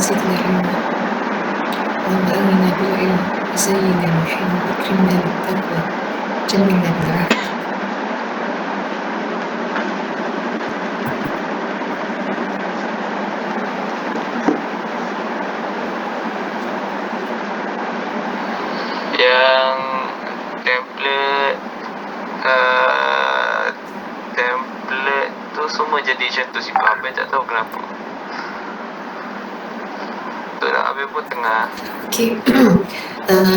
zidna ilma. اللهم أغننا بالعلم وزينا بالحلم وأكرمنا بالتقوى وجملنا بالعافية. Yang template template tu semua jadi macam tu si Pak Abang tak tahu kenapa. Betul tak, Abang pun tengah Okey.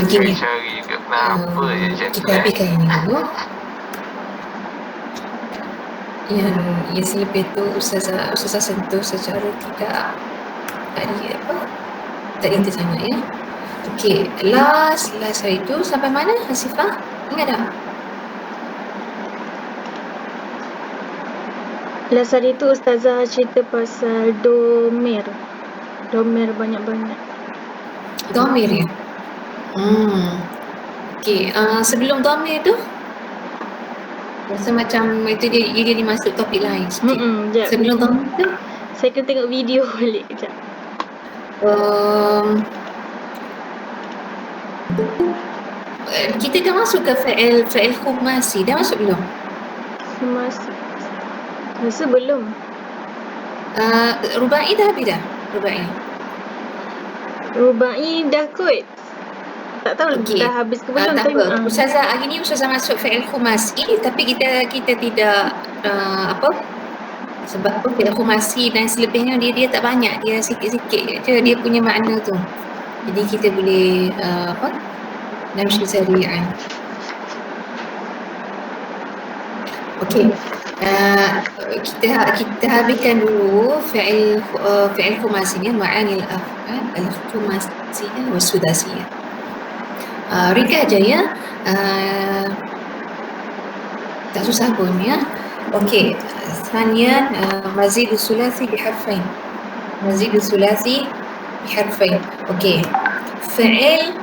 Gini. cari juga kenapa je macam tu. Kita habiskan ini dulu. Yang CP tu Ustazah sentuh secara tidak detail sangat ya. Okey, last hari tu sampai mana Hasifah? Ingat tak? Last hari tu Ustazah cerita pasal domer banyak-banyak. Dhamir ya? Okey, sebelum dhamir tu rasa macam itu dia jadi masuk topik lain sikit. Sekejap. Sebelum dhamir tu Saya kena tengok video balik kejap. Kita dah masuk ke fa'il khumasi. Dah masuk belum? Masuk. Rasa belum. Rubai dah habis dah? Rubai dah kot. Tak tahu Okey. dah habis ke belum. Tak apa. Ustazah hari ni Ustazah masuk fa'il khumasi tapi kita tidak sebab fa'il khumasi dan selebihnya dia tak banyak, dia sikit-sikit je dia punya makna tu. Jadi kita boleh namshi sari'an. Okey. Kita habiskan dulu fa'il khumasi ni, ma'anil af'al al-khumasiyah wa sudasiyah. Ringkas aja ya. Tak susah pun ya. Okey. Thaniyan mazid sulasi biharfain. Okey. Fa'il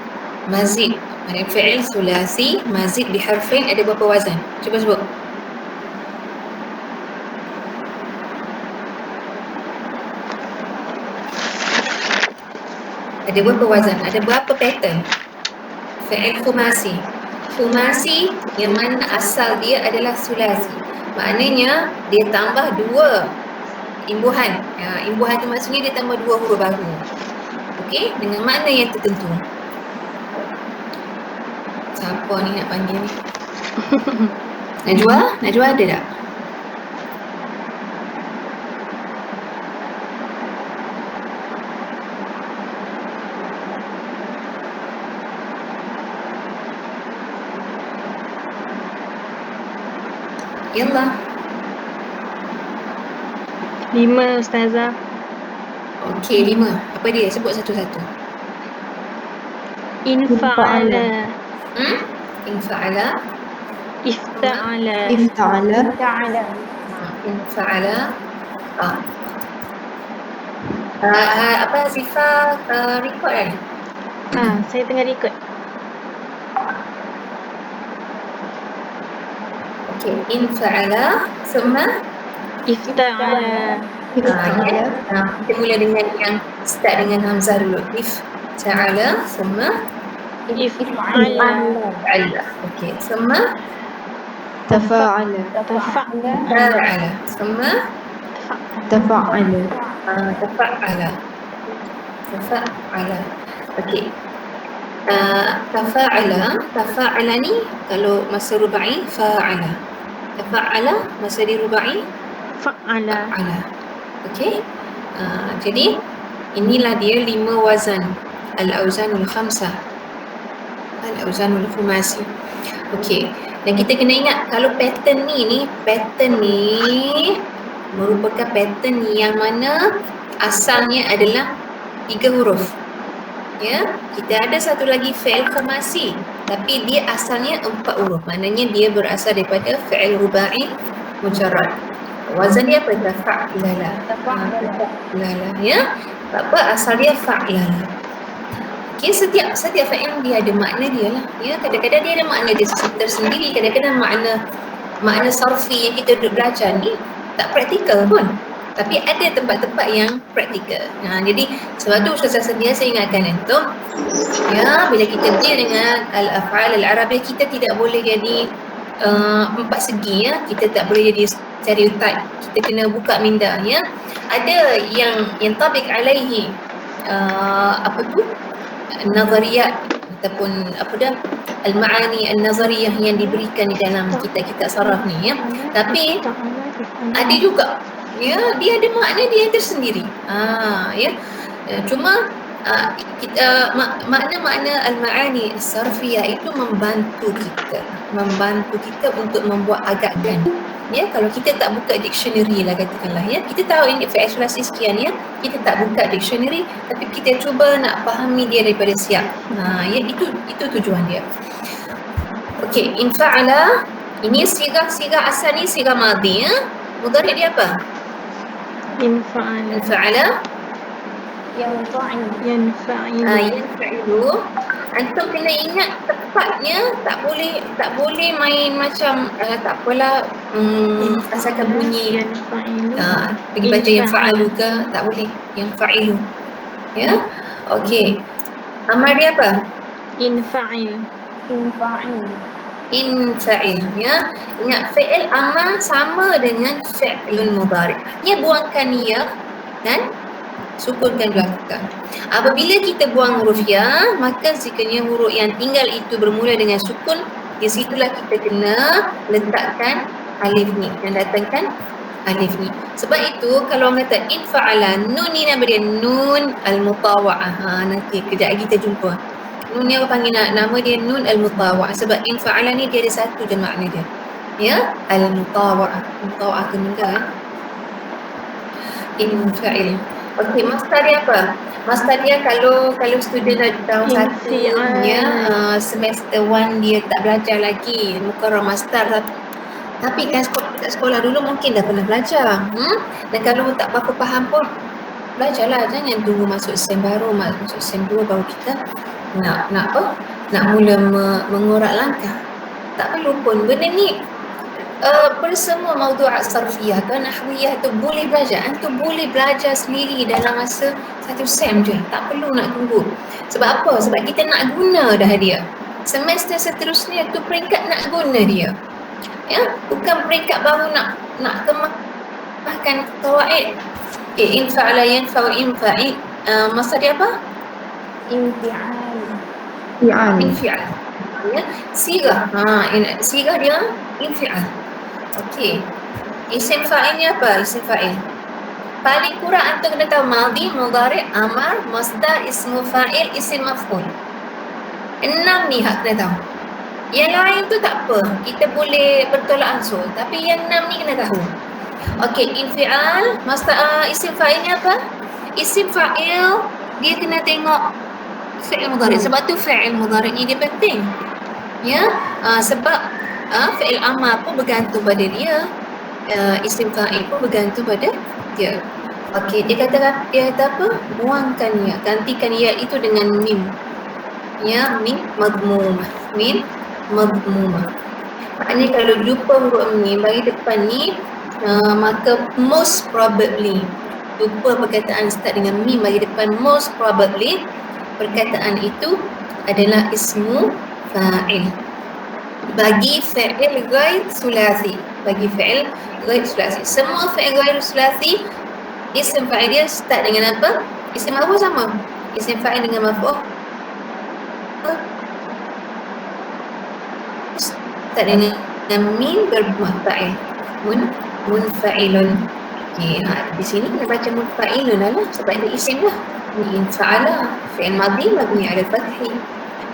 mazid. Maksudnya fa'il sulasi mazid biharfain ada berapa wazan? Cuba sebut. Ada berapa wazan? Ada berapa pattern? Fa'il khumasi. Khumasi yang mana asal dia adalah sulasi. Maknanya dia tambah 2 imbuhan. Imbuhan tu maksudnya dia tambah 2 huruf baru. Okey, dengan makna yang tertentu. Siapa ni nak panggil ni? Najwa ada tak? Yallah. 5 Ustazah. Okey, 5. Apa dia? Sebut satu-satu. Infa'ala. Infa'ala. Ifta'ala. Infa'ala. Apa Sifah record kan? Saya tengah record. Okey, infa'ala summa Ifta'ala. kita mula dengan yang start dengan hamzah dulu. Ifta'ala summa If'ala. Okey, summa تفاعل fa'ala summa تفاعل tafa'ala. Okey. Tafa'ala ni kalau masa rubai fa'ala. Tafa'ala masa di rubai Fa'ala. Okey. Jadi inilah dia 5 wazan al-auzanul khamsah. Al-auzanul khumasi. Okey. Dan kita kena ingat kalau pattern ni merupakan pattern yang mana asalnya adalah 3 huruf. Ya, kita ada satu lagi fi'il khumasi tapi dia asalnya 4 huruf. Maknanya dia berasal daripada fi'il rubai mujarrad. Wazan dia apa? Tafa'lala. Ya. Apa asal dia fa'lala. Okey, setiap fa'il dia ada makna dia lah. Ya, kadang-kadang dia ada makna dia tersendiri, kadang-kadang makna sarfi yang kita duduk belajar ni tak praktikal pun. Tapi ada tempat-tempat yang praktikal. Jadi sebab tu Ustazah sedia saya ingatkan antum, ya, bila kita deal dengan al-af'al al-arabiyah, kita tidak boleh jadi empat segi, ya. Kita tak boleh jadi stereotype. Kita kena buka minda, ya. Ada yang tabik alaihi nazariyat ataupun al-ma'ani al-nazariyah yang diberikan di dalam kitab-kitab saraf ni, ya. Tapi ada juga, ya, dia ada makna dia tersendiri. Ya. Cuma makna-makna al-ma'ani as-sarfiyah itu membantu kita untuk membuat agakan. Ya, kalau kita tak buka dictionary lah katakanlah, ya, kita tahu ini fi'il sulasi sekian, ya, kita tak buka dictionary tapi kita cuba nak fahami dia daripada siap. Ya, itu tujuan dia. Okey, infa'ala ini sigah asal ni sigah madhi, ya. Mudhari' dia apa? Infa'ala. Infa'ala Yanfa'ilu. yanfa'ilu. Antum kena ingat tepatnya, tak boleh main macam tak apalah asalkan bunyi Yanfa'ilu. pergi baca yang fa'alu ke, tak boleh, yang fa'ilu, ya. Okey, amal dia apa? Infa'il. Infa'il, ya. Ingat fi'il amal sama dengan fi'lun mudhari'. Dia buangkan ya dan sukunkan belakang. Apabila kita buang huruf ya, maka sekiranya huruf yang tinggal itu bermula dengan sukun, di situlah kita kena letakkan alif ni dan datangkan alif ni. Sebab itu kalau orang kata infa'ala, nun ni nama dia nun al-mutawa'ah. Nanti kejap lagi kita jumpa. Nun ni orang panggil nama dia nun al-mutawa'ah sebab infa'ala ni dia ada satu je makna dia. Ya, al-mutawa'ah. Mutawa'ah kemudian infa'il. Okey, masdar dia apa? Masdar dia kalau student dah tahun satu, ya, semester 1 dia tak belajar lagi mukarrar masdar, tapi kan kat sekolah dulu mungkin dah pernah belajar. Dan kalau tak apa-apa faham pun belajarlah, jangan tunggu masuk sem baru, masuk sem 2 baru kita nak mula mengorak langkah. Tak perlu pun benda ni. Bersemua maudu'at sarfiyah ke nahwiyah tu boleh belajar. Antum boleh belajar sendiri dalam masa 1 sem je. Tak perlu nak tunggu. Sebab apa? Sebab kita nak guna dah dia. Semester seterusnya tu peringkat nak guna dia. Ya, bukan peringkat baru nak kemahkan qawaid. Infa'ala yanfa'u infa'il. Masa dia apa? Fi'al. Infial. Ya, sirah. Sirah dia infial. Okey. Isim fa'il ni apa? Isim fa'il. Paling kurang antum kena tahu madhi, mudhari', amar, masdar, ismu fa'il, isim maf'ul. 6 ni hak kena tahu. Yang lain tu tak apa, kita boleh bertolak ansur, tapi yang 6 ni kena tahu. Okey, infial, masdar, isim fa'il ni apa? Isim fa'il dia kena tengok fi'il mudhari'. Sebab tu fi'il mudhari' ni dia penting. Ya, sebab fi'il amar pun bergantung pada dia, isim fa'il pun bergantung pada dia. Okey, dia kata apa? Buangkan ya, gantikan ya itu dengan mim. Ya, mim madmumah. Mim madmumah. Maknanya kalau jumpa huruf mim bagi depan ni, maka most probably jumpa perkataan start dengan mim bagi depan, most probably perkataan itu adalah ismu fa'il. Bagi fi'il ghair sulasi. Bagi fi'il ghair sulasi. Semua fi'il ghair sulasi, isim fa'il dia start dengan apa? Isim maf'ul sama. Isim fa'il dengan maf'ul start dengan mim berbuah fa'il. Munfa'ilun. Okey, di sini kita baca munfa'ilun lah sebab ada isim lah. Infa'ala fi'il madhi mabni 'ala al-fathi.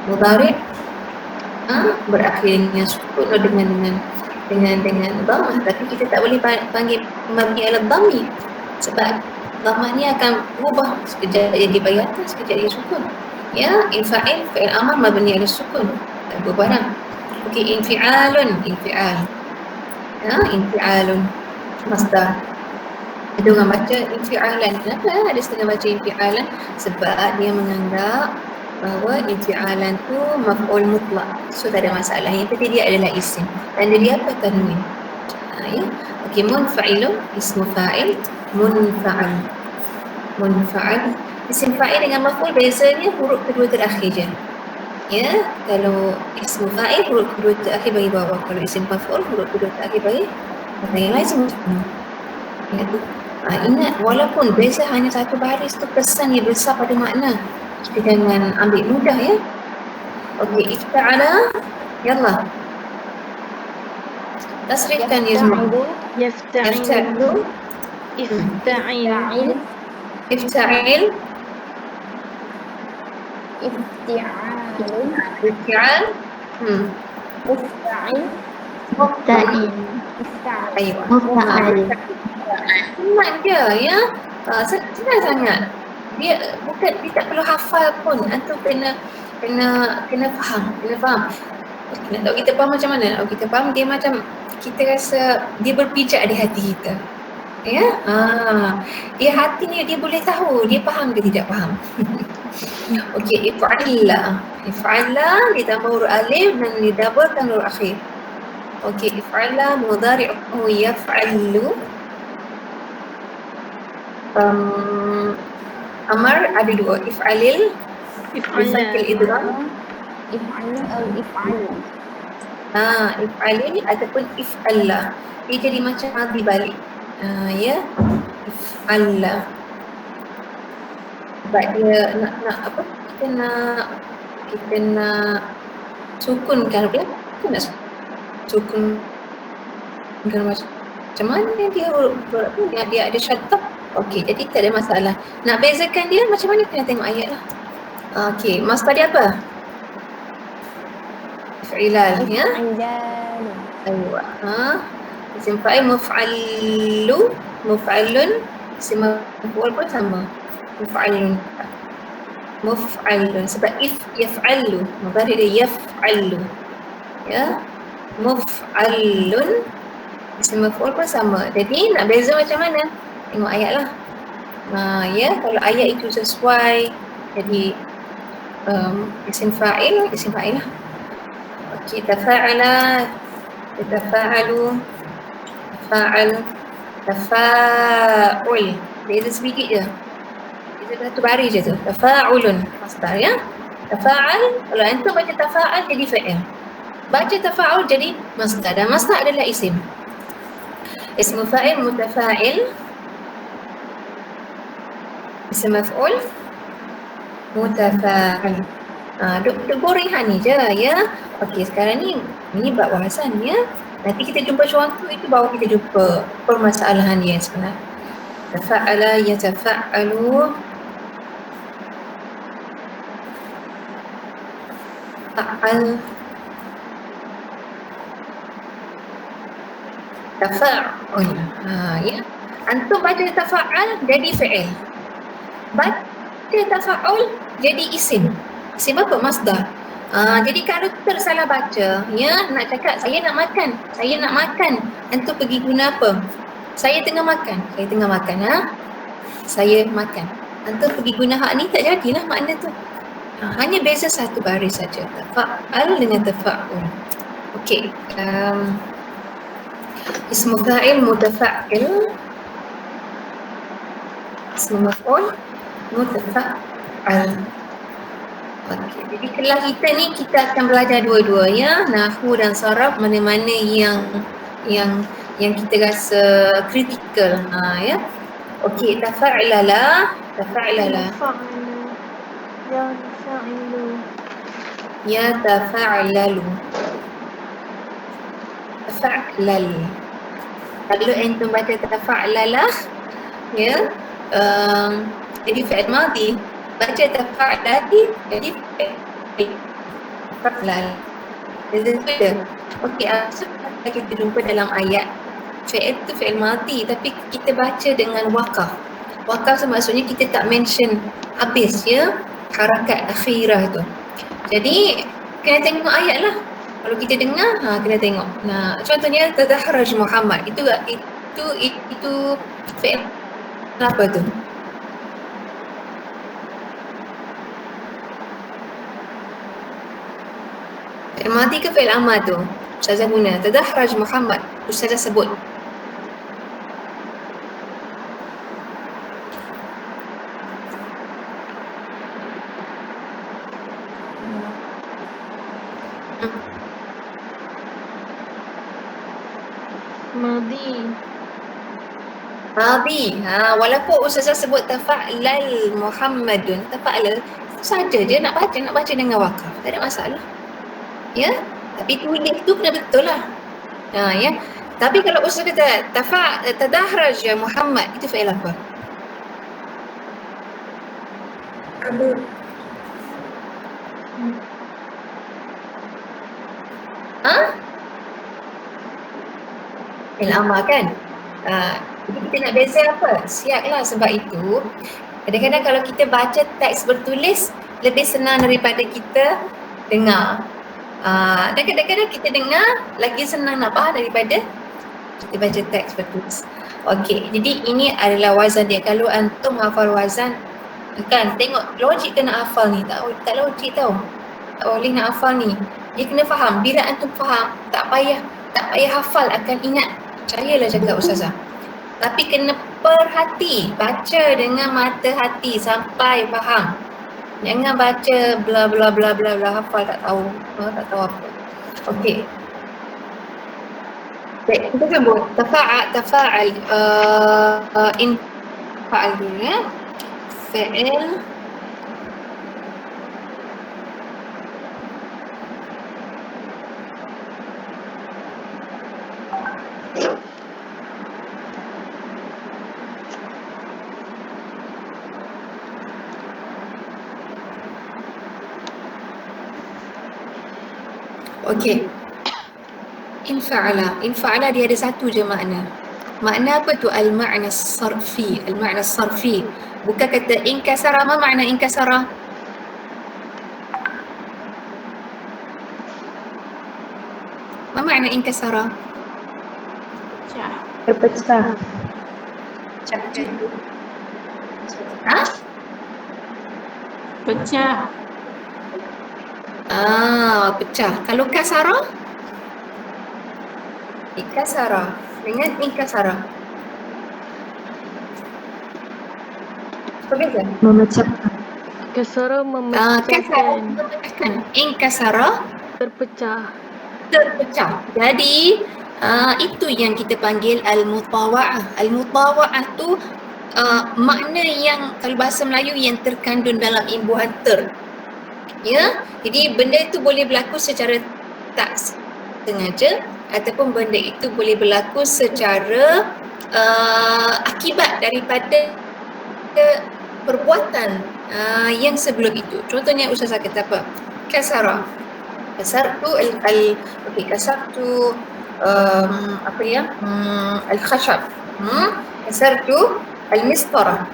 Mudhari' berakhir dengan sukun atau dengan dhammah, tapi kita tak boleh panggil mabni 'ala dhammi sebab dhammah ni akan berubah, sekejap jadi bayatan, sekejap jadi sukun. Ya, infa'il fi'il amar mabni 'ala sukun, tak berubah dah. Okey, infi'alun, infi'al. Ya, infi'alun masdar. Ada orang baca infi'alan. Kenapa ada setengah baca infi'alan? Sebab dia menganggap bahawa infi'alan tu maf'ul mutlak. So tak ada masalah. Yang penting dia adalah isim. Dan dia apa? Tanwin. Ya. Okey, munfa'ilun ismu fa'il, munfa'al. Munfa'al. Isim fa'il dengan maf'ul bezanya huruf kedua terakhir je. Ya, kalau ismu fa'il huruf kedua terakhir bagi bawah. Kalau isim maf'ul huruf kedua terakhir bagi atas. Yang lain semua sama. Ya. Ingat, walaupun beza hanya satu baris tu, kesan yang besar pada makna. Kita jangan ambil mudah ya. Okey, ifta'ala. Yallah. Tasrifkan ya semua. يفتعل Yafta'il. افتعل Ifta'il. افتعال Ifta'al. مفتعل مفتعل Aywa. مفتعل Senang je ya. Senang sangat. Dia bukan, dia tak perlu hafal pun. Antum kena faham, Okay, nak tahu kita faham macam mana? Kalau kita faham, dia macam kita rasa dia berpijak di hati kita. Ya? Dia hatinya dia boleh tahu dia faham ke tidak faham. Okey, if'alla. If'alla ditambah huruf alif dan didaburkan huruf akhir. Okey, if'alla mudhari'uhu yaf'allu. Amar ada dua, if'alil bisakil idgham. If'alil ataupun if'alla. Dia jadi macam madi balik. Ya, if'alla. Sebab dia nak apa? Kita nak sukunkan apa? Kita nak sukunkan macam mana dia ada syatah. Okey, jadi tak ada masalah. Nak bezakan dia macam mana kena tengok ayat lah. Okey, masdar dia apa? Fi'ilal ya. Aywa. Isim fa'il muf'allu, muf'alun, isim maf'ul pun sama. Muf'alun. Muf'alun sebab yaf'allu, mudhari dia yaf'allu. Ya. Muf'alun, isim maf'ul pun sama. Jadi nak beza macam mana? Tengok ayat lah. Ya, kalau ayat itu sesuai jadi isim fa'il lah. Okey, tafa'ala, tafa'alu, tafa'al, tafa'ul. Beza sedikit je. Beza satu baris je tu. Tafa'ulun masdar ya. Tafa'al, kalau antum baca tafa'al jadi fa'il. Baca tafa'ul jadi masdar, dan masdar adalah isim. Ismu fa'il mutafa'il, isim maf'ul mutafa'il. Duk gorengan ni je ya. Okey, sekarang ni bab bahasan ya. Nanti kita jumpa contoh itu baru kita jumpa permasalahan dia sebenarnya. Tafa'ala yatafa'alu. Fa'al. Tafa'ul. Ya. Antum baca tafa'al jadi fi'il. Baca tafa'ul jadi isim. Isim apa? Masdar. Jadi kalau tersalah baca, ya, nak cakap saya nak makan. Antum pergi guna apa? Saya tengah makan. Saya makan. Antum pergi guna hak ni, tak jadilah makna tu. Hanya beza satu baris saja. Tafa'al dengan tafa'ul. Okey. Ismu fa'il mutafa'il. Ismu maf'ul mutafa'al. Okey, jadi kelas kita ni kita akan belajar dua-duanya, nahwu dan saraf, mana-mana yang kita rasa kritikal. Ya. Okey, tafa'lala. Ya tafa'lalu. Tafa'lal. Kalau antum baca tafa'lala, ya, jadi fi'il madhi. Baca tafa'lati jadi fi'il. Tafa'lal. Jadi beda. Okey, kita jumpa dalam ayat fi'il tu fi'il madhi, tapi kita baca dengan wakaf. Wakaf tu maksudnya kita tak mention habis ya, harakat akhirah tu. Jadi kena tengok ayat lah. Kalau kita dengar, kena tengok. Nah, contohnya tadahraj Muhammad. Itu fi'il apa tu? Fi'il madhi ke fi'il amar tu? Ustazah guna. Tadahraj Muhammad. Ustazah sebut. Madi. Walaupun Ustazah sebut tafa'lal Muhammadun, tafa'lal itu saja je nak baca dengan wakaf. Tak ada masalah. Ya, tapi tulis tu kena betul lah. Ya. Tapi kalau Ustaz kata tadahraj ya Muhammad, itu fi'il apa? Fi'il amar kan? Jadi kita nak beza apa? Siaplah, sebab itu kadang-kadang kalau kita baca teks bertulis lebih senang daripada kita dengar. Dan kadang-kadang kita dengar lagi senang nak faham daripada kita baca teks bertulis. Okey, jadi ini adalah wazan dia. Kalau antum hafal wazan, kan tengok logik kena hafal ni. Tak logik tau. Tak boleh nak hafal ni. Dia kena faham. Bila antum faham, tak payah hafal, akan ingat. Percayalah cakap Ustazah. Tapi kena perhati, baca dengan mata hati sampai faham. Jangan baca bla bla bla bla bla, hafal tak tahu apa. Okey. Baik, kita sebut tafa'al in fa'al dulu ya. Fi'il okey. Infa'ala dia ada satu je makna. Makna apa tu? Al-ma'na sarfi. Al-ma'na sarfi. Bukan kata inkasara. Apa makna inkasara? Apa makna inkasara? Terpecah. Pecah. Pecah. Kalau kasara? Ikasara dengan inkasara. Apa beza? Memecahkan. Kasara Kasara memecahkan. memecahkan. Inkasara Terpecah. terpecah. Jadi itu yang kita panggil al-mutawa'ah. Al-mutawa'ah tu makna yang kalau bahasa Melayu yang terkandung dalam imbuhan ter. Ya, jadi benda itu boleh berlaku secara tak sengaja ataupun benda itu boleh berlaku secara akibat daripada perbuatan yang sebelum itu. Contohnya Ustazah kata apa? Kasara. Kasartu kasartu apa ya? Al-khashab. Kasartu al-mistarah.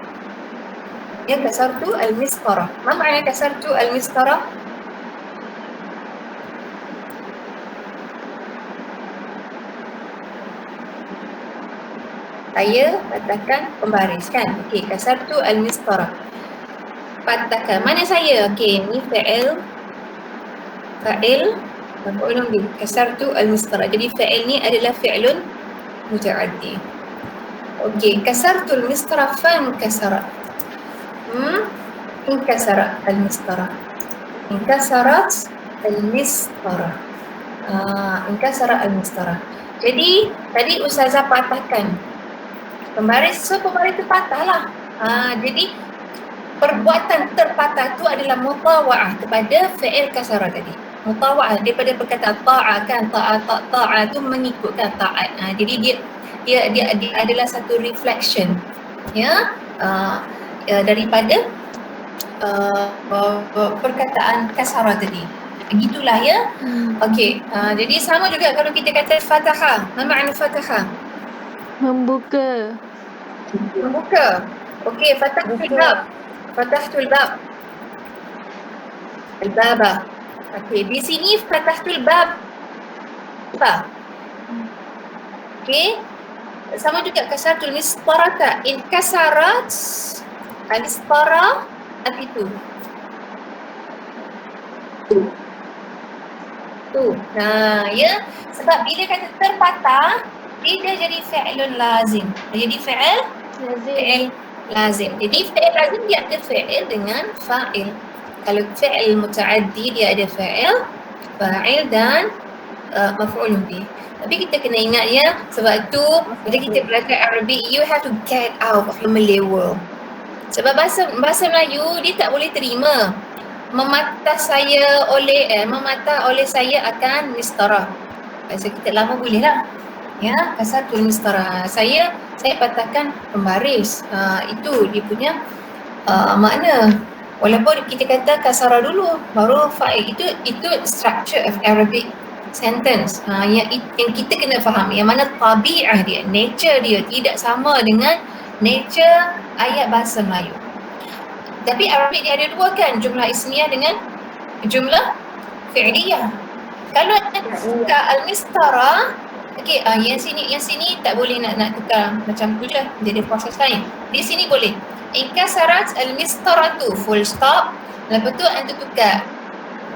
Ya, kasartu al-mistarah. Apa makna kasartu al-mistarah? Saya patahkan pembaris kan? Okey, kasartu al-mistarah. Patahkan. Mana saya? Okey, ni fa'il. Maf'ulun bih. Kasartu al-mistarah. Jadi fa'il ni adalah fi'lun muta'addi. Okey, kasartu al-mistarah fankasara. Inkasarat al-mistarah. Inkasarat al-mistarah. Inkasarat al-mistarah. Jadi tadi Ustazah patahkan pembaris, so pembaris tu patah lah. Jadi perbuatan terpatah tu adalah mutawa'ah kepada fi'il kasarah tadi. Mutawa'ah daripada perkataan ta'ah kan, ta'ah tu mengikutkan ta'at. Jadi dia adalah satu reflection ya daripada perkataan kasarah tadi. Begitulah ya. Okey, jadi sama juga kalau kita kata fataha. Apa makna fataha? Membuka. Membuka. Okey, fatahtul bab. Fatahtul bab. Al-baba. Okey, di sini fatahtul bab. Okey. Sama juga kasaratul mistarata. In kasarat al-istara itu. Tu. Ya. Sebab bila kata terpatah, dia dah jadi fi'lun lazim. Jadi fi'il lazim. Jadi fi'il lazim dia ada fi'il dengan fa'il. Kalau fi'il muta'addi dia ada fa'il, fa'il dan maf'ulun bih. Tapi kita kena ingat ya, sebab tu bila kita belajar Arabic, you have to get out of the Malay world. Sebab bahasa Melayu dia tak boleh terima mematah oleh saya akan mistara. Bahasa kita lama boleh lah. Ya, kasatul mistara. Saya patahkan pembaris. Itu dia punya makna. Walaupun kita kata kasara dulu baru fa'il, itu structure of Arabic sentence. Yang kita kena faham, yang mana tabi'ah dia, nature dia tidak sama dengan nature ayat bahasa Melayu. Tapi Arabic dia ada dua kan, jumlah ismiyah dengan jumlah fi'liyah. Kalau tukar al-mistara, okey, yang sini tak boleh nak tukar macam tu je, jadi proses lain. Di sini boleh. Inkasarat al-mistaratu, full stop. Lepas tu anda tukar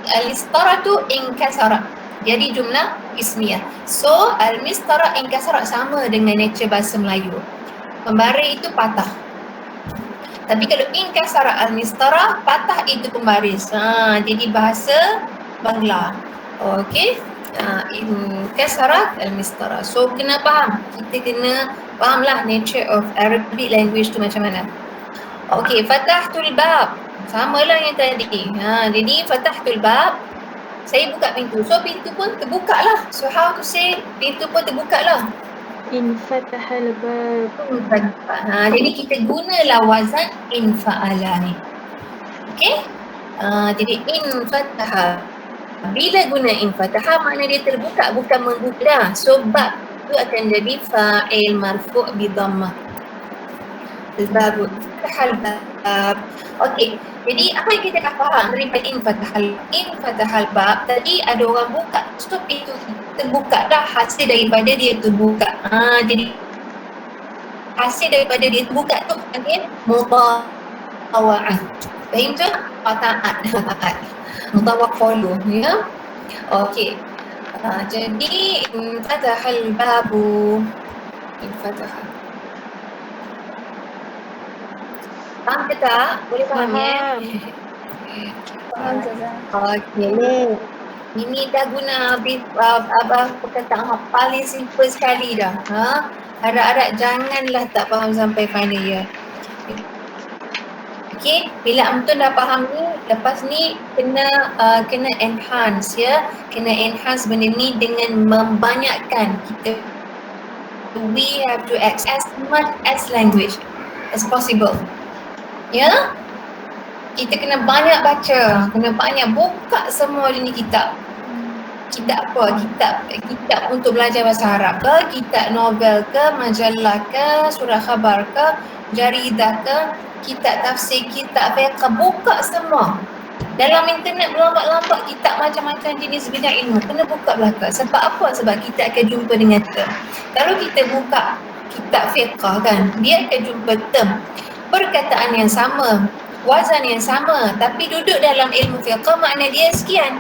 al-mistaratu inkasarat. Jadi jumlah ismiyah. So al-mistara inkasarat sama dengan nature bahasa Melayu. Pembaris itu patah. Tapi kalau inkasara al-mistara, patah itu pembaris. Jadi bahasa Bangla. Okey. Inkasarat al-mistara. So kena faham. Kita kena fahamlah nature of Arabic language tu macam mana. Okey, fatahtul bab. Samalah yang tadi. Jadi fatahtul bab, saya buka pintu. So pintu pun terbuka lah. So how to say pintu pun terbuka lah. Infatahal bab. Jadi kita gunalah wazan infa'ala ni. Okey? Jadi infataha. Bila guna infataha, makna dia terbuka, bukan membuka. So bab tu akan jadi fa'il marfu' bi dhammah. Al-bab, fatahal bab. Okey. Jadi apa yang kita dah faham daripada infataha bab, tadi ada orang buka, stop itu terbuka dah, hasil daripada dia terbuka. Jadi hasil daripada dia terbuka tu panggil mutawa'ah. Faham tak? Ta'at. Mutawaq follow, ya. Okey. Jadi infataha babu. Infataha. Faham ke tak? Boleh faham ya? Faham Ustazah. Okey. Ini dah guna abah perkataan paling simple sekali dah. Harap-harap janganlah tak faham sampai final year. Okey, bila Amtun dah faham ni, lepas ni kena enhance ya. Kena enhance benda ni dengan membanyakkan kita. We have to access as much as language as possible. Ya? Kita kena banyak baca, kena banyak buka semua jenis kitab. Kitab apa? Kitab untuk belajar bahasa Arab ke, kitab novel ke, majalah ke, surah khabar ke, jaridah ke, kitab tafsir, kitab fiqh, buka semua. Dalam internet berlambat-lambat kitab macam-macam jenis bidang ilmu, kena buka belakang. Sebab apa? Sebab kita akan jumpa dengan term. Kalau kita buka kitab fiqh kan, dia akan jumpa term, perkataan yang sama, wazan yang sama, tapi duduk dalam ilmu fiqh makna dia sekian.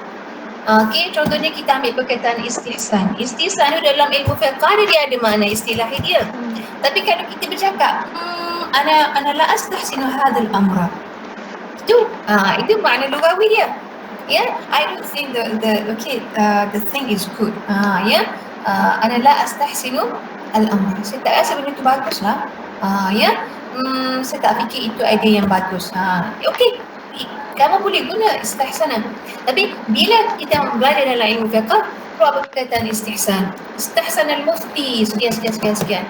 Okey, contohnya kita ambil perkataan istihsan. Istihsan itu dalam ilmu fiqh dia ada makna istilahi dia. Tapi kalau kita bercakap, ana la astahsinu hadzal amra. Itu makna lugawi dia. Ya, I don't think the thing is good. Ana la astahsinu al-amra. Saya tak rasa benda tu baguslah. Saya tak fikir itu idea yang bagus. Okey, kamu boleh guna istihsan. Tapi bila kita belajar dalam ilmu fiqh, keluar perkataan istihsan. Istihsan al-mufti, sekian.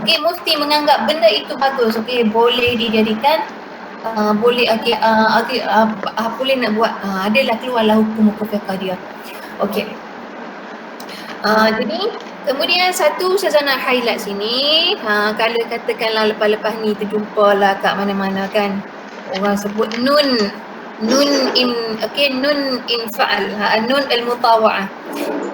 Okey, mufti menganggap benda itu bagus. Okey, boleh dijadikan, boleh boleh nak buat. Adalah keluarlah hukum-hukum fiqh dia. Okey. Jadi kemudian satu saya nak highlight sini. Kalau katakanlah lepas-lepas ni terjumpalah kat mana-mana kan, orang sebut nun infa'al, nun al-mutawa'ah.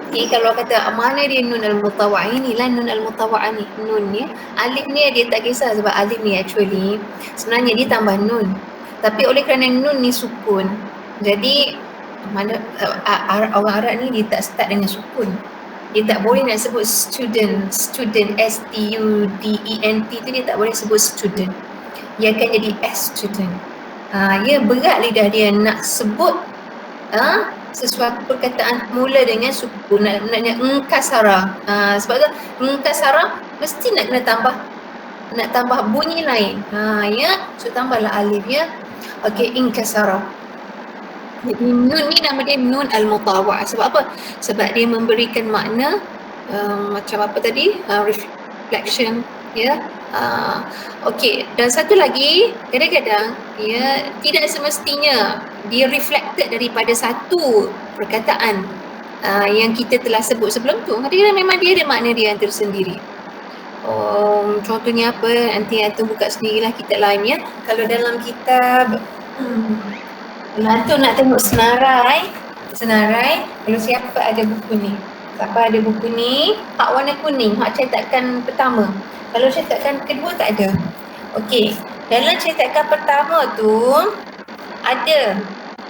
Okay, kalau kata mana dia nun al-mutawa'ah, inilah nun al-mutawa'ah ni, nun ni. Alif ni dia tak kisah sebab alif ni actually sebenarnya dia tambah nun. Tapi oleh kerana nun ni sukun, jadi orang Arab ni dia tak start dengan sukun. Dia tak boleh nak sebut student, S-T-U-D-E-N-T tu dia tak boleh sebut student. Dia akan jadi student. Berat lidah dia nak sebut sesuatu perkataan mula dengan sukun, naknya inkasara. Sebab tu inkasara mesti nak kena tambah bunyi lain. Ya, so tambahlah alif ya. Okey, inkasara. Jadi nun ni nama dia nun al-mutawa'ah. Sebab apa? Sebab dia memberikan makna macam apa tadi? Reflection ya. Okey, dan satu lagi, kadang-kadang ya tidak semestinya dia reflected daripada satu perkataan yang kita telah sebut sebelum tu. Kadang-kadang memang dia ada makna dia yang tersendiri. Contohnya apa? Nanti antum buka sendirilah kitab lain ya. Kalau dalam kitab kalau antum nak tengok senarai, kalau siapa ada buku ni, siapa ada buku ni, hak warna kuning, hak cetakan pertama. Kalau cetakan kedua tak ada. Okey, dalam cetakan pertama tu ada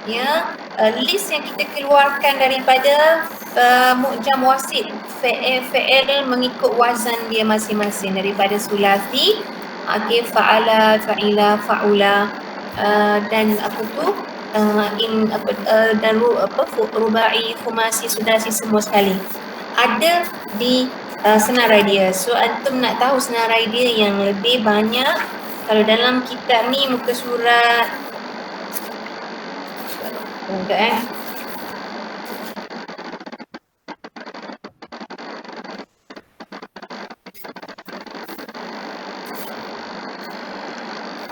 ya list yang kita keluarkan daripada mu'jam wasit, fi'il mengikut wazan dia masing-masing daripada sulasi, okey, fa'ala, fa'ila, fa'ula, dan apa tu dan rubai, khumasi, sudasi semua sekali ada di senarai dia. So antum nak tahu senarai dia yang lebih banyak, kalau dalam kitab ni muka surat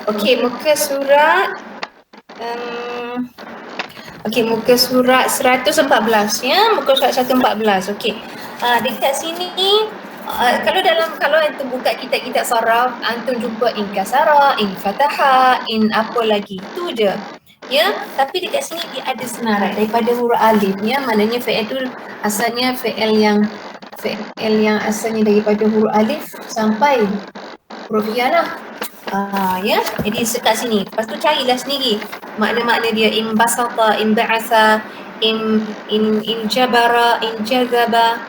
okey, muka surat muka surat 114 ya, muka surat 114. Okey. Dekat sini kalau antum buka kitab-kitab saraf, antum jumpa in kasara, in fataha, in apa lagi. Tu je. Ya, tapi dekat sini dia ada senarai daripada huruf alif ya, maknanya fi'il tu asalnya fi'il yang asalnya daripada huruf alif sampai huruf ya lah. Ya, jadi dekat sini. Lepas tu carilah sendiri makna-makna dia, in basata, in ba'asa, in jabara, in jazaba,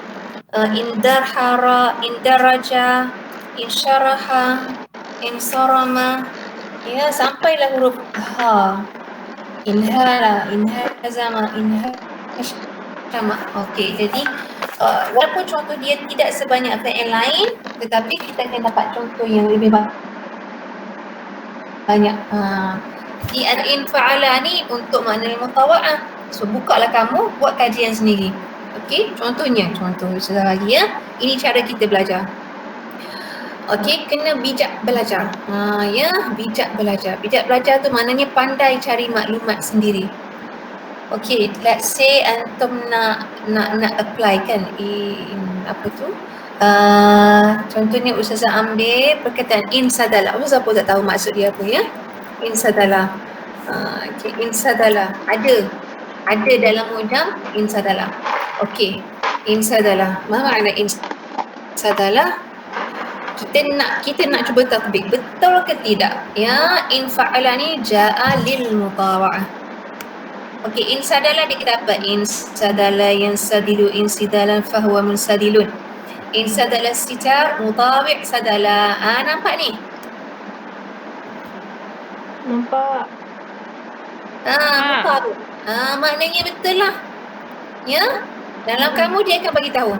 in darhara, in daraja, in syaraha, in sarama, ya, sampailah huruf ha, in hala, in hazama, in hashama. Okey, jadi walaupun contoh dia tidak sebanyak fi'il lain, tetapi kita akan dapat contoh yang lebih banyak. Di in fa'ala ni untuk makna mutawa'ah. So bukalah kamu, buat kajian sendiri. Okey, contoh sebentar lagi ya. Ini cara kita belajar. Okey, kena bijak belajar. Ya, bijak belajar. Bijak belajar tu maknanya pandai cari maklumat sendiri. Okey, let's say antum nak apply kan apa tu? Contohnya Ustazah ambil perkataan insadala. Ustazah pun tak tahu maksud dia apa ya. Insadala. Okay, insadala. Ada dalam mu'jam insadala. Okey, insadala. Apa makna insadala? Kita nak cuba tatbik. Betul ke tidak? Ya, in fa'ala ni ja'a lil mutawa'ah. Okey, insadala dia kata apa? Insadala yansadilu insidalan fahuwa munsadilun. Insadala sitar mutawi' sadala. Nampak ni? Nampak. Mutawi'. Maknanya betul lah. Ya? Dalam kamu dia akan bagi tahu.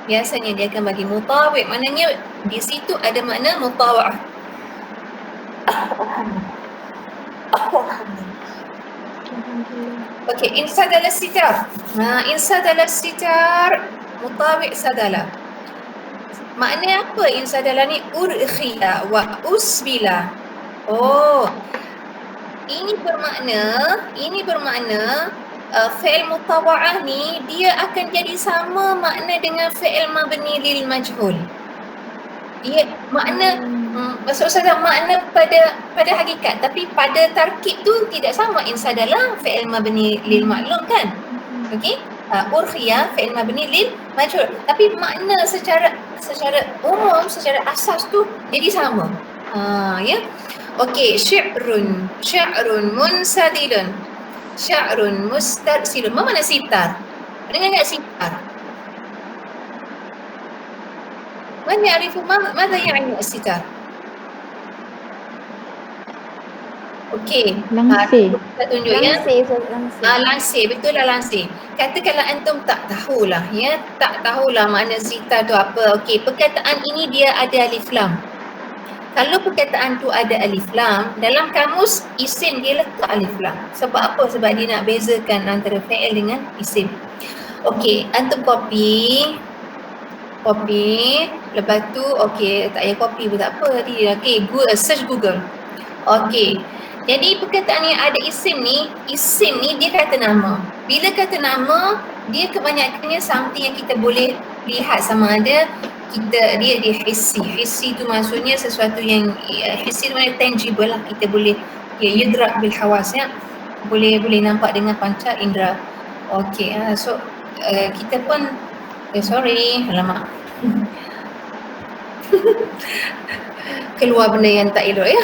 Biasanya dia akan bagi mutawi', maknanya di situ ada makna mutawa'ah. Okey, insadala sitar. Insadala sitar mutawi' sadala. Makna apa insadala ni? Urkhiya wa usbila. Ini bermakna fi'il mutawa'ah ni dia akan jadi sama makna dengan fi'il mabni lil majhul. Dia makna maksud saya makna pada hakikat, tapi pada tarkib tu tidak sama. Insadala fi'il mabni lil ma'lum kan? Okey? Urkhiya fi'il mabni lil majhul, tapi makna secara umum, secara asas tu jadi sama. Ya. Okey, syi'run munsadilun, sya'run mustarsilun. Apa makna sitar? Dengar enggak sitar? Man ya'rifu madza ya'ni as-sitar? Okey. Langsir. Kita tunjuk ya. Langsir, Ustazah, langsir. Langsir, betul lah langsir. Katakanlah antum tak tahulah ya, tak tahulah makna sitar tu apa. Okey, perkataan ini dia ada alif lam. Kalau perkataan tu ada alif lam, dalam kamus isim dia letak alif lam. Sebab apa? Sebab dia nak bezakan antara fi'il dengan isim. Okey, antum copy. Lepas tu okey, tak payah copy pun tak apa tadi. Okey, search Google. Okey. Jadi perkataan yang ada isim ni dia kata nama. Bila kata nama, dia kebanyakannya something yang kita boleh lihat sama ada dia hissi. Hissi tu maksudnya sesuatu yang hissi tu maknanya tangible lah. Kita boleh yudrak bil hawas ya. Boleh nampak dengan panca indera. Okey, so kita pun sorry, alamak. Keluar benda yang tak elok ya.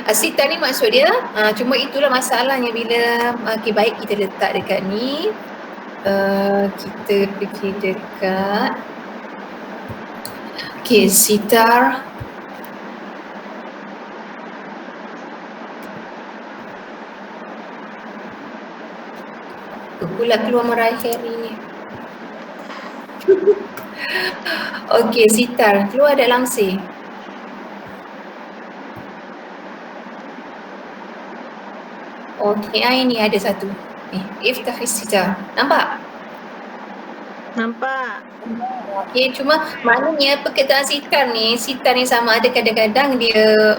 Sitar ni maksud dia, cuma itulah masalahnya bila baik kita letak dekat ni. Kita pergi dekat sitar. Pula keluar meraih hari ni. Sitar, keluar ada langsir. Ini ada satu. Iftah sitar. Nampak? Nampak. Cuma maknanya perkataan sitar ni sama ada kadang-kadang dia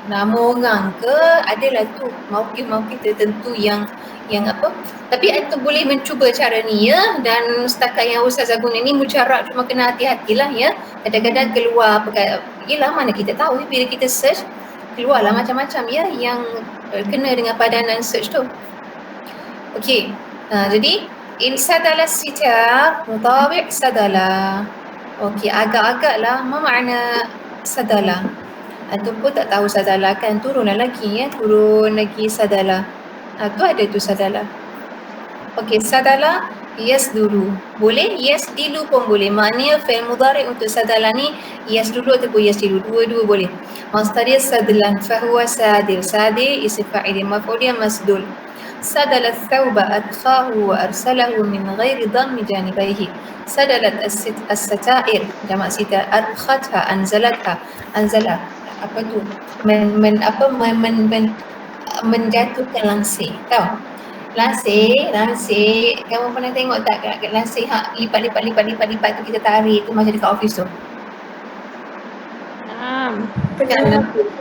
nama orang ke, adalah tu mauqif tertentu yang apa. Tapi antum boleh mencuba cara ni ya, dan setakat yang Ustazah guna ni mujarab, cuma kena hati-hatilah ya. Kadang-kadang keluar mana kita tahu bila kita search keluarlah macam-macam ya yang kena dengan padanan search tu. Okey. Jadi insadala sitar mutabi' sadala. Okey, agak-agaklah apa makna sadala. Antum pun tak tahu sadala kan, turun lagi sadala. Tu ada tu sadala. Okey, sadala yasdulu. Boleh yasdilu pun boleh. Maknanya fi'il mudhari' untuk sadala ni yasdulu ataupun yasdilu, dua-dua boleh. Masdarnya sadlan fahuwa sadil. Sadil isim fa'il maf'ul dia masdul. Sadala thawba adkhahu wa arsalahu min ghairi dhammi janibaihi. Sadalat as-satair, jamak sitar, adkhatha anzalatha. Anzala apa tu? Menjatuhkan langsir. Tahu? Langsir. Kamu pernah tengok tak langsir lipat tu kita tarik tu macam dekat office tu?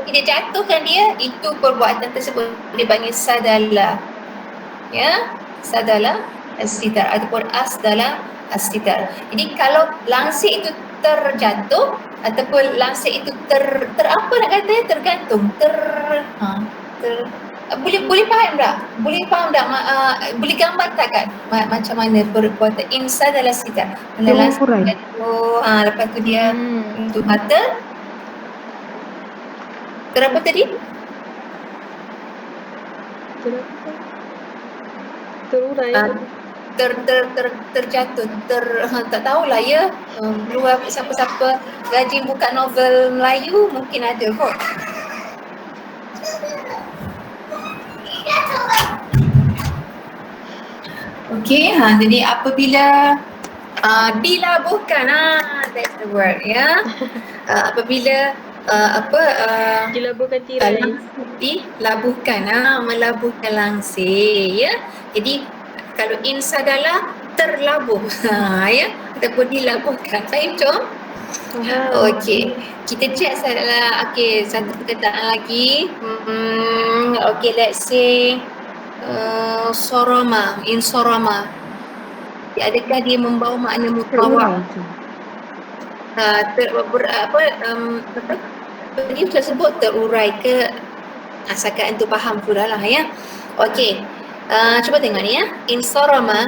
Kita jatuhkan dia, itu perbuatan tersebut dipanggil sadala. Ya, sadala as-sitar ataupun asdala as-sitar. Jadi kalau langsir itu terjatuh ataupun langsir itu apa nak kata, tergantung, boleh faham tak? Boleh gambar tak kan macam mana perbuatan insan dalam sitar? Lepas tu dia untuk mata. Kenapa tadi? Terurai. Terjatuh, tak tahulah ya. Luar siapa-siapa rajin buka novel Melayu mungkin ada kot. Okey, jadi apabila dilabuhkan, that's the word ya. Apabila dilabuhkan tirai. Dilabuhkan, melabuhkan langsir ya. Jadi kalau insadala terlabuh ya, ataupun dilabuhkan. Faham Tom? Okey, kita check satu perkataan lagi. Okey, let's say sorama, insorama. Adakah dia membawa makna mutawak? Tadi sudah sebut terurai ke, asalkan antum faham sudah lah ya. Okey, cuba tengok ni ya. Insarama.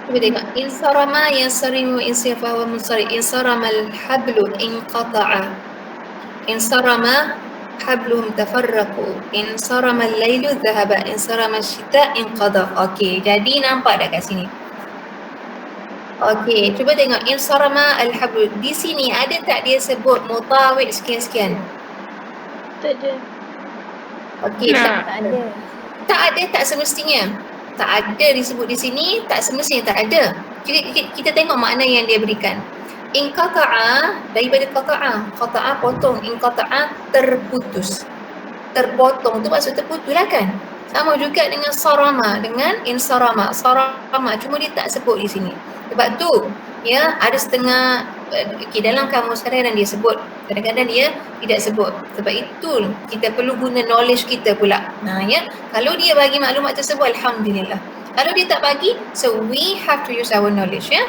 Cuba tengok. Insarama yansarimu insifa wa munsari. Insarama al-hablu inqata'a. Insarama habluhum tafarraqu. Insarama al-lailu dhahaba. Insarama al-shita inqada. Okey, jadi nampak dah kat sini. Okey, cuba tengok insarama al-hablu. Di sini ada tak dia sebut mutawi' sekian-sekian? Tak ada. Okey, Nak. Tak ada. tak ada, tak semestinya. Tak ada disebut di sini, tak semestinya tak ada. Kita tengok makna yang dia berikan. Inqata'a daripada qata'a potong, inqata'a terputus. Terpotong tu maksud terputus lah kan. Sama juga dengan sarama, dengan insarama. Sarama cuma dia tak sebut di sini. Sebab tu ya ada setengah dalam kamus kadang-kadang dia sebut, kadang-kadang dia tidak sebut. Sebab itu kita perlu guna knowledge kita pula. Ya, kalau dia bagi maklumat tersebut alhamdulillah. Kalau dia tak bagi, so we have to use our knowledge ya.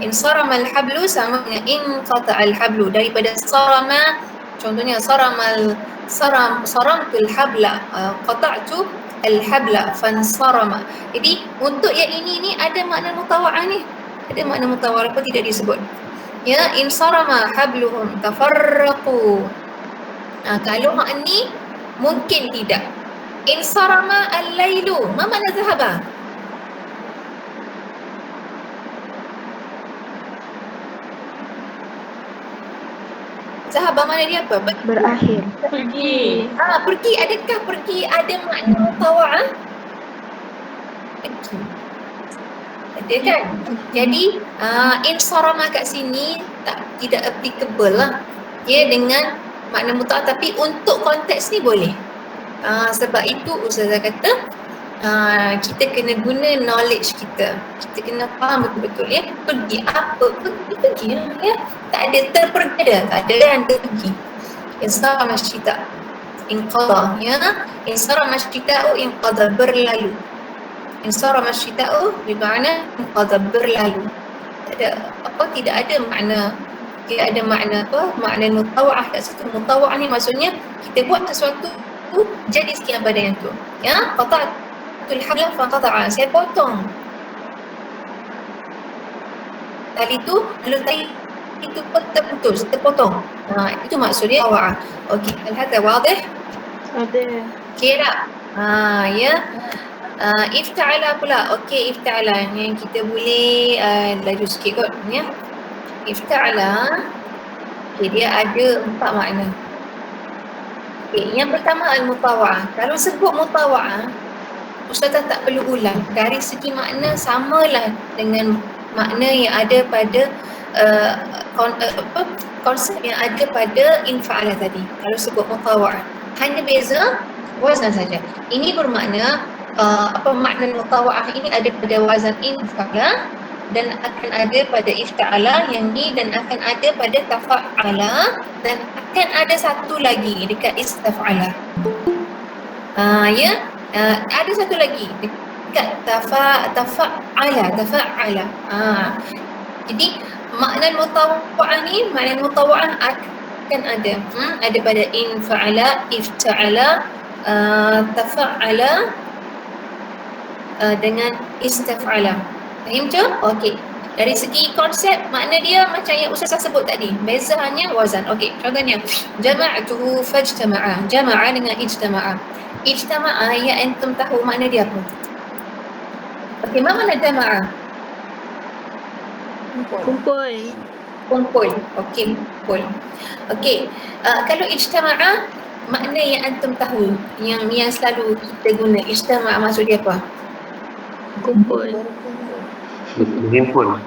Insarama al-hablu sama dengan inqata al-hablu. Daripada sarama, contohnya saramtul habla, qata'tu al-habla fansarama. Jadi untuk yang ini ada makna mutawa'ah ni. Ada makna mutawa'ah apa tidak disebut. Ya, insarama habluhum tafarraqu. Kalau makna ni mungkin tidak. Insarama al-lailu. Ma makna zahaba? Zahaba mana dia apa? Berakhir. Pergi. Pergi. Adakah pergi ada makna mutawa'ah? Pergi. Ada kan? Jadi insarama kat sini tidak applicable lah. Dia dengan makna mutawa'ah, tapi untuk konteks ni boleh. Sebab itu Ustazah kata kita kena guna knowledge kita. Kita kena faham betul-betul ya. Pergi apa? Pergi ya. Tak ada terpergi, tak ada yang terpergi. Insara masyita inqadha ya. Insara masyita'u inqadha, berlalu. Insara masyita'u bermakna inqadha, berlalu. Tidak ada makna makna mutawa'ah kat situ. Mutawa'ah ni maksudnya kita buat sesuatu tu jadi sekian pada yang tu. Ya, qata'tul habla fa qata'a. Saya potong tali tu, lalu tali itu terputus, terpotong. Itu maksudnya mutawa'ah. Okey, al-hadha wadih? Ada. Okey tak? Ya. Ifta'ala pula. Okey, ifta'ala yang kita boleh laju sikit kot ya. Ifta'ala, okay, dia ada 4 makna. Okay, yang pertama al-mutawa'ah. Kalau sebut mutawa'ah, Ustazah tak perlu ulang. Dari segi makna samalah dengan makna yang ada pada konsep yang ada pada infa'ala tadi. Kalau sebut mutawa'ah, hanya beza wazan saja. Ini bermakna makna mutawa'ah ini ada pada wazan infa'ala dan akan ada pada ifta'ala yang ni, dan akan ada pada tafa'ala, dan akan ada satu lagi dekat istaf'ala. Ada satu lagi dekat tafa'ala. Jadi makna mutawa'ah ni, makna mutawa'ah akan ada pada infa'ala, ifta'ala, tafa'ala dengan istaf'ala. Faham tu? Okey. Dari segi konsep, makna dia macam yang Ustazah sebut tadi. Beza hanya wazan. Okey, contohnya jama'atuhu fajtama'a. Jama'a dengan ijtama'a. Ijtama'a yang antum tahu makna dia apa? Okey, mana makna jama'a? Kumpul. Okey, kumpul. Okey. Kalau ijtama'a, makna yang antum tahu, yang selalu kita guna, ijtama'a maksud dia apa? Kumpul. Berhimpun.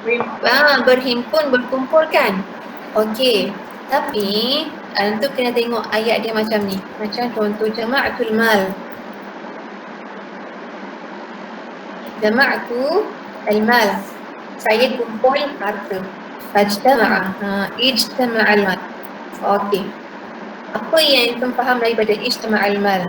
Berhimpun, berkumpul kan? Okey. Tapi antum kena tengok ayat dia macam ni. Macam contoh jama'atul mal. Jama'atu al-mal. Saya kumpul harta. Fajtama'a. Ijtama'al mal. Okey. Apa yang antum faham daripada ijtama'al mal?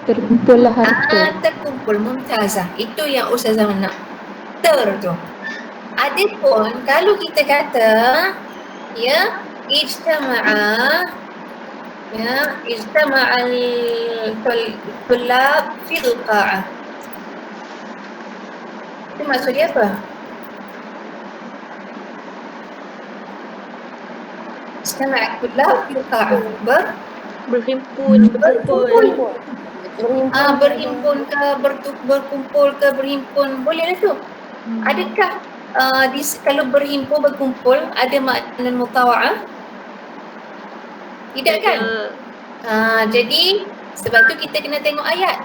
Terkumpullah harta. Terkumpul, mumtazah. Itu yang Ustazah nak. Tu. Adapun kalau kita kata ya ijtama'a, ya ijtama'al tullab fil qa'ah. Itu maksud dia apa? Ijtama'al tullab fil qa'ah. Berhimpun, berkumpul. Berhimpun ke, berkumpul ke, berhimpun, boleh lah tu. Adakah kalau berhimpun, berkumpul, ada makna mutawa'ah? Tidak kan? Jadi sebab tu kita kena tengok ayat.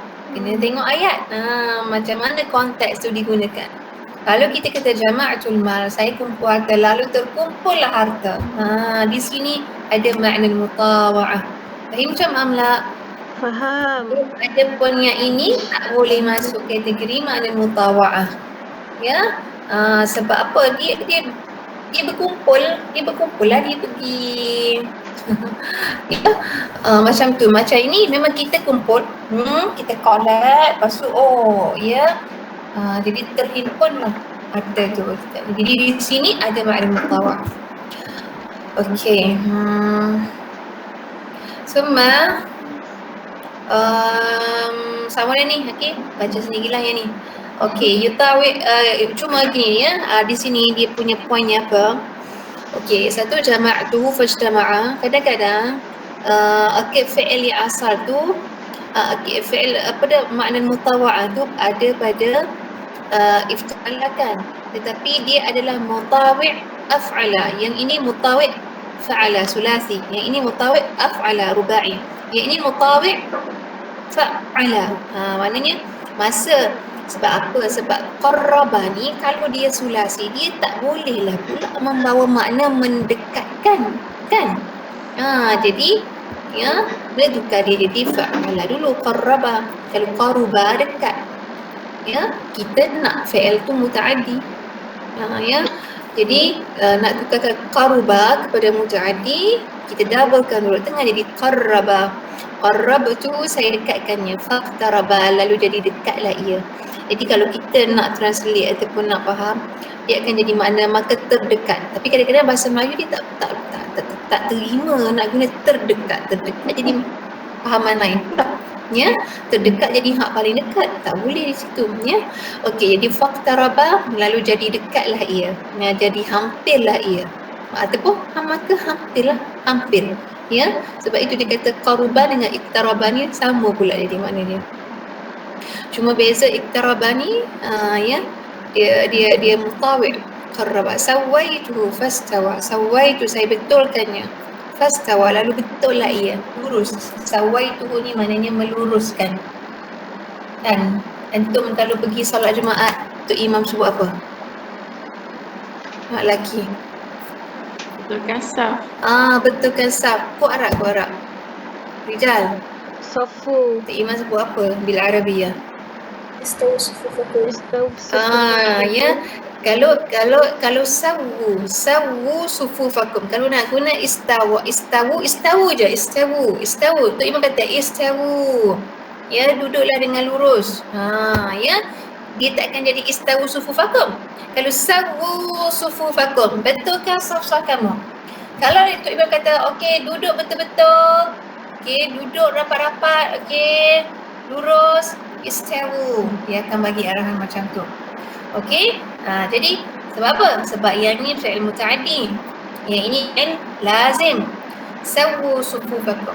Macam mana konteks tu digunakan. Kalau kita kata jama'atul mal, saya kumpul harta, lalu terkumpullah harta. Di sini ada makna mutawa'ah. Fahim macam amla? Faham. Adapun yang ini tak boleh masuk kategori makna mutawa'ah. Ya. Sebab apa? Dia berkumpul lah, dia pergi ya, macam tu. Macam ini memang kita kumpul, kita collect, lepas tu jadi terhimpun lah harta tu. Jadi di sini ada makna mutawa'ah. Okey. Summa sama dah ni, okey, baca sendirilah yang ni. Okey, yutawi cuma gini ya, di sini dia punya poinnya apa? Okey, satu jama'atuhu fajtama'a. Kadang-kadang akid fi'il yang asal tu akid fi'il makna mutawa'ah tu ada pada ifta'alakan, tetapi dia adalah mutawi' af'ala. Yang ini mutawi' fa'ala sulasi, yang ini mutawi' af'ala ruba'i, yang ini mutawi' fa'ala. Maknanya masa sebab apa? Sebab qarraba ni kalau dia sulasi, dia tak bolehlah pula membawa makna mendekatkan, kan? Jadi ya, boleh tukar dia jadi fa'ala dulu, qarraba. Kalau qaruba dekat. Ya, kita nak fi'il tu muta'addi. Ya. Jadi nak tukarkan qaruba kepada muta'addi, kita doublekan dulu tengah jadi qarraba. Qarraba tu saya dekatkannya, faqtaraba, lalu jadi dekatlah ia. Jadi kalau kita nak translate ataupun nak faham, dia akan jadi makna maka terdekat. Tapi kadang-kadang bahasa Melayu dia tak terima nak guna terdekat. Terdekat jadi fahaman lain pula. Ya, terdekat jadi hak paling dekat, tak boleh di situ, ya. Okey, jadi faqtaraba lalu jadi dekatlah ia. Jadi hampirlah ia. Ataupun maka hampirlah, hampir. Ya, sebab itu dia kata qaruba dengan iqtaraba ni sama pula jadi makna dia. Cuma beza iqtaraba ni ya, dia mutawi'. Qarraba sawaituhu fastawa. Sawaitu saya betulkannya. Fastawa lalu betul lah ia, lurus. Sawaituhu ni maknanya meluruskan. Dan antum kalau pergi solat Jumaat, tu imam sebut apa? Mak lelaki. Betulkan saf. Betulkan saf. Kau Arab. Rijal. Safu. Tu imam sebut apa bila Arabiyah? Istawu sufufakum. Ya. Kalau sawu sufufakum. Kalau nak guna istawu je. Istawu. Tu imam kata istawu. Ya, duduklah dengan lurus. Ya. Dia takkan jadi istawu sufufakum. Kalau sawu sufufakum, betulkan saf-saf kamu. Kalau tu imam kata okey, duduk betul-betul. Okey, duduk rapat-rapat. Okey, lurus. Istawu, dia akan bagi arahan macam tu. Okey, jadi sebab apa? Sebab yang ni fi'il muta'addi, yang ini kan lazim. Sawu sufufakum,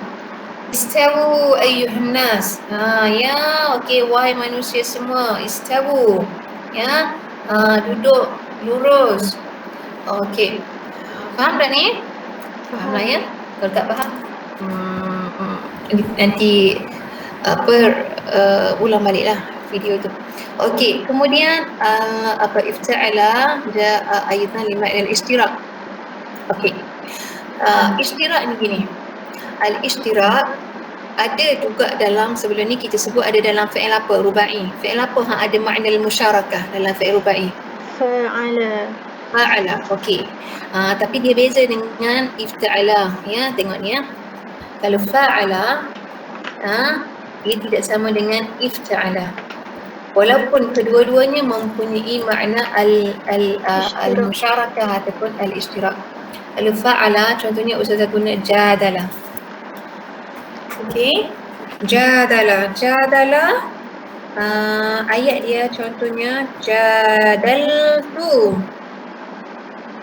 istawu ayyuhan nas. Ya, okey, wahai manusia semua, istawu. Ya, duduk lurus. Okey, faham tak ni? Faham lah ya? Kalau tak faham, nanti ulang baliklah video tu. Okey, kemudian ifta'ala ayatan lima dan ishtirak. Okey. Ishtirak ni gini. Al-ishtirak ada juga dalam, sebelum ni kita sebut ada dalam fi'il apa? Rubai. Fi'il apa ada makna al-musyarakah dalam fi'il rubai? Fa'ala. Okey. Tapi dia beza dengan ifta'ala, ya. Tengok ni ya. Kalau fa'ala dia tidak sama dengan ifta'ala. Walaupun kedua-duanya mempunyai makna al-musyarakah ataupun al-ishtirak. Kalau fa'ala, contohnya Ustazah guna jadala. Okey. Jadala. Ayat dia contohnya jadaltu.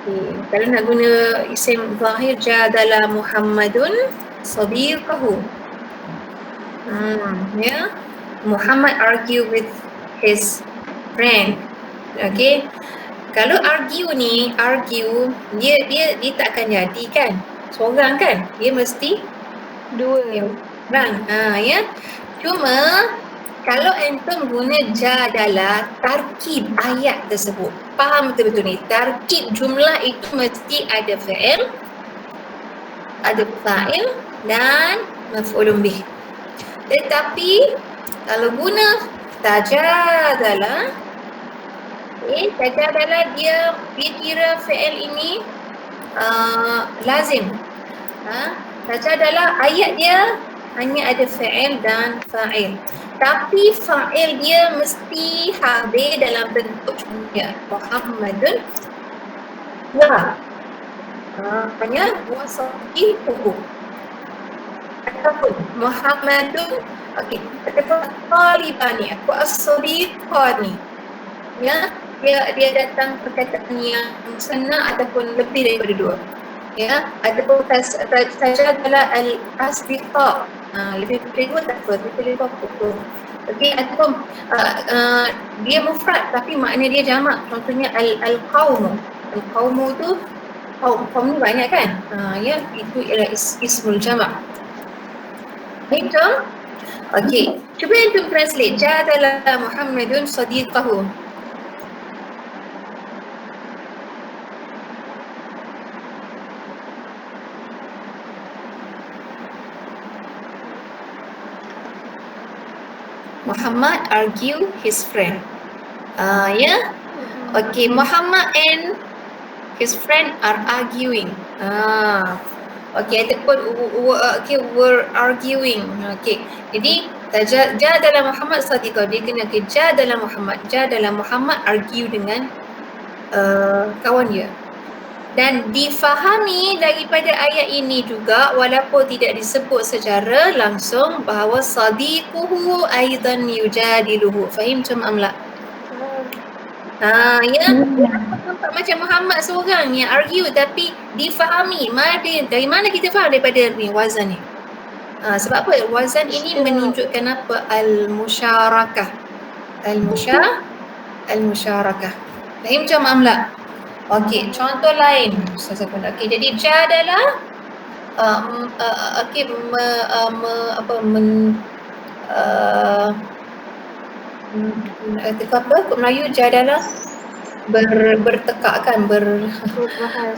Okay. Kalau nak guna isim zahir, jadala Muhammadun sadiqahu. Ya. Muhammad argue with his friend. Okay. Kalau argue dia tak akan jadi kan. Seorang kan. Dia mesti Dua. orang. Ya. Cuma kalau antum guna jadalah tarkib ayat tersebut. Faham betul-betul ni. Tarkib jumlah itu mesti ada fi'il, ada fa'il dan maf'ulun bih. Tetapi kalau guna tajadalah, tajadalah dia kira fi'il ini lazim. Tajadalah ayat dia hanya ada fi'il dan fa'il. Tapi fa'il dia mesti hadir dalam bentuk jumlah. Muhammadun wa. Hanya wasaifuhu. Ataupun Muhammadun, okey, ataupun talibani, aku as-sadiqani. Ya, dia datang perkataan yang senang ataupun lebih daripada dua. Ya, ataupun saja adalah al-asdiqa. Lebih daripada dua tak apa, lebih daripada dua. Okey, ataupun dia mufrad tapi makna dia jamak. Contohnya al-qaumu. Al-qaumu tu kaum ni banyak kan? Ya, itu ialah ismul jamak. Betul? Okey, cuba antum translate. Jadala Muhammadun sadiqahu. Muhammad argue his friend. Ya. Okay, Muhammad and his friend are arguing. Okay, ataupun were arguing. Okay, jadi jadalah Muhammad sadiqah. Dia kena ke jadalah Muhammad. Jadalah Muhammad argue dengan kawan dia. Dan difahami daripada ayat ini juga walaupun tidak disebut secara langsung bahawa sadiquhu aidan yujadiluhu. Fahimtum am la? Ya, nampak macam Muhammad seorang yang argue tapi difahami. Dari mana kita faham daripada ni wazan ni? Sebab apa? Wazan ini menunjukkan apa? Al-musyarakah. Al-musyarakah. Fahimtum am la? Okey, contoh lain. Okey, jadi jadalah Kod Melayu jadalah bertekak kan,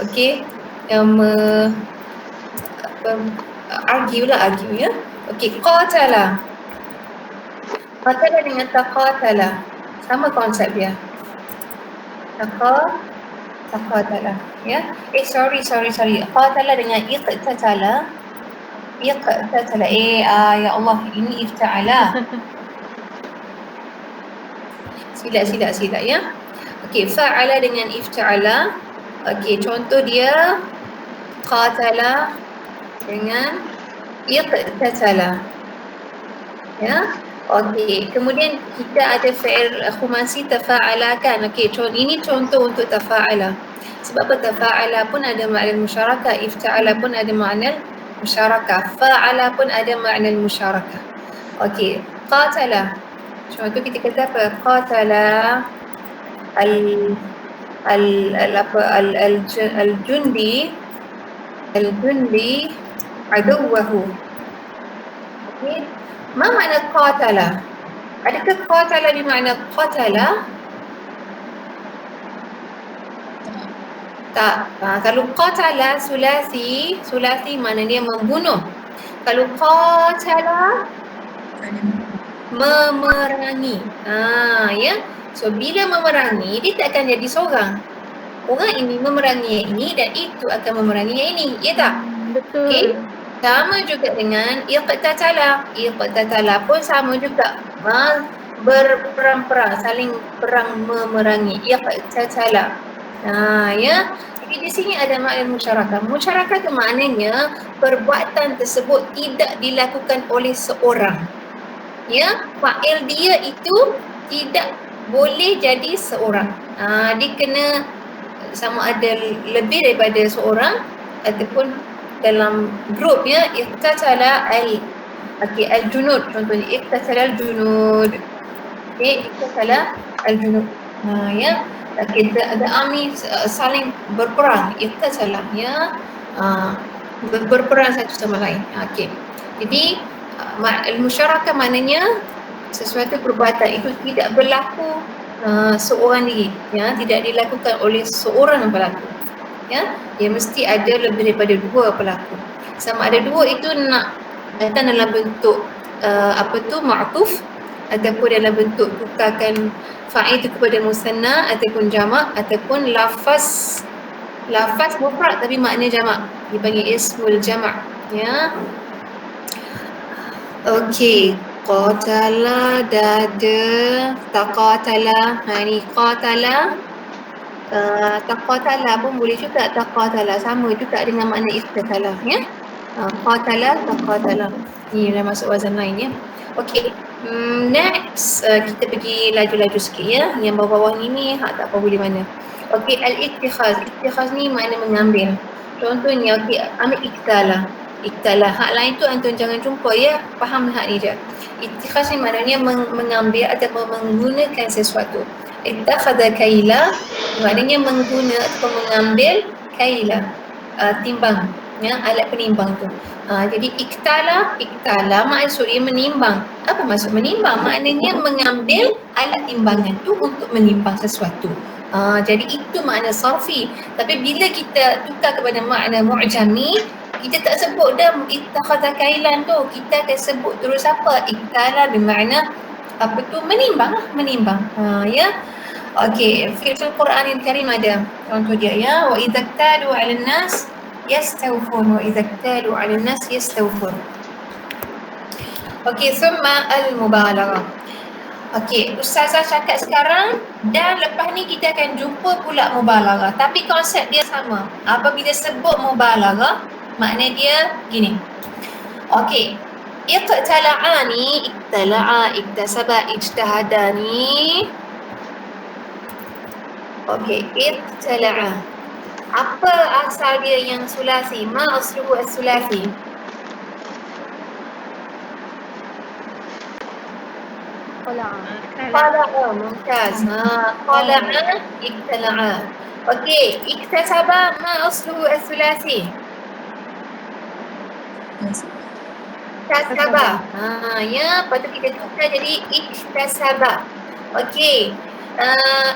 okey, argue ya. Okey, qatala dengan taqatala sama konsep dia. Taqatala, ya. Sorry. Qatala dengan iqtatala. Ya Allah, ini ifta'ala. Silap ya. Okey, fa'ala dengan ifta'ala. Okey, contoh dia qatala dengan iqtatala. Ya. Okey, kemudian kita ada fi'il khumasi tafa'ala kan. Okey, ini contoh untuk tafa'ala. Sebab apa? Tafa'ala pun ada makna musyarakah, ifta'ala pun ada makna musyarakah, fa'ala pun ada makna musyarakah. Okey, qatala. Contoh kita kata apa? Qatala al-jundi aduwahu. Okey, ma makna qatala? Adakah qatala bermakna qatala? Tak. Kalau qatala sulasi makna dia membunuh. Kalau qatala memerangi. Ya. So bila memerangi, dia tak akan jadi seorang. Orang ini memerangi yang ini dan itu akan memerangi yang ini. Ya tak? Betul. Okay. Sama juga dengan iqtatala. Iqtatala pun sama juga. Berperang-perang, saling perang memerangi. Iqtatala. Ya. Jadi di sini ada makna musyarakah. Musyarakah itu maknanya perbuatan tersebut tidak dilakukan oleh seorang. Ya, fa'il dia itu tidak boleh jadi seorang. Dia kena sama ada lebih daripada seorang ataupun dalam grup ya. Iqtatala Okey, al-junud contohnya iktasala al-junud. Okey, iktasala al-junud. Ya. Okey, the army saling berperang. Iktasala, ya. Berperang satu sama lain. Okey. Jadi al-musyarakah maknanya sesuatu perbuatan itu tidak berlaku seorang diri, ya, tidak dilakukan oleh seorang pelaku. Ya, dia mesti ada lebih daripada dua pelaku. Sama ada dua itu nak datang dalam bentuk ma'tuf ataupun dalam bentuk tukarkan fa'il itu kepada musanna ataupun jamak ataupun lafaz mufrad tapi makna jamak dipanggil ismul jamak, ya. Okey, qatala dada, taqatala. Ni qatala, taqatala pun boleh juga, taqatala sama juga dengan makna iktatala, ya. Qatala, taqatala. Ni dah masuk wazan lain, ya. Okey, next kita pergi laju-laju sikit, ya. Yang bawah-bawah ni hak tak apa boleh mana. Okey, al-ittikhaz. Ittikhaz ni makna mengambil. Contohnya, okey, ambil iktala. Iktala. Hak lain tu antum jangan jumpa, ya. Faham hak ni je. Ittikhaz ni maknanya mengambil ataupun menggunakan sesuatu. Ittakhadha kaila maknanya mengguna atau mengambil kaila, timbang, ya, alat penimbang tu. Jadi iktala maksudnya menimbang. Apa maksud menimbang? Maknanya mengambil alat timbangan tu untuk menimbang sesuatu. Jadi itu makna sarfi. Tapi bila kita tukar kepada makna mu'jami, kita tak sebut dah ittakhadha kailan tu. Kita akan sebut terus apa? Iktala bermakna apa tu? Menimbang lah, menimbang. Ya. Okey, fil Quranil Karim ada contoh dia, ya. Wa idza ktalu 'alan nas yastawfun, wa idza ktalu 'alan nas yastawfun. Okey, summa al-mubalaghah. Okey, Ustazah cakap sekarang dan lepas ni kita akan jumpa pula mubalaghah. Tapi konsep dia sama. Apabila sebut mubalaghah, makna dia gini. Okey, iqtala'a ni, iqtala'a, iktasaba, ijtahada ni. Okey, iqtala'a. Apa asal dia yang sulasi? Ma asluhu as-sulasi? Qala'a, mumtaz. Qala'a, iqtala'a. Okey, iktasaba, ma asluhu as-sulasi? Iktasaba. Ya, patut kita tukar jadi iktasaba. Okey.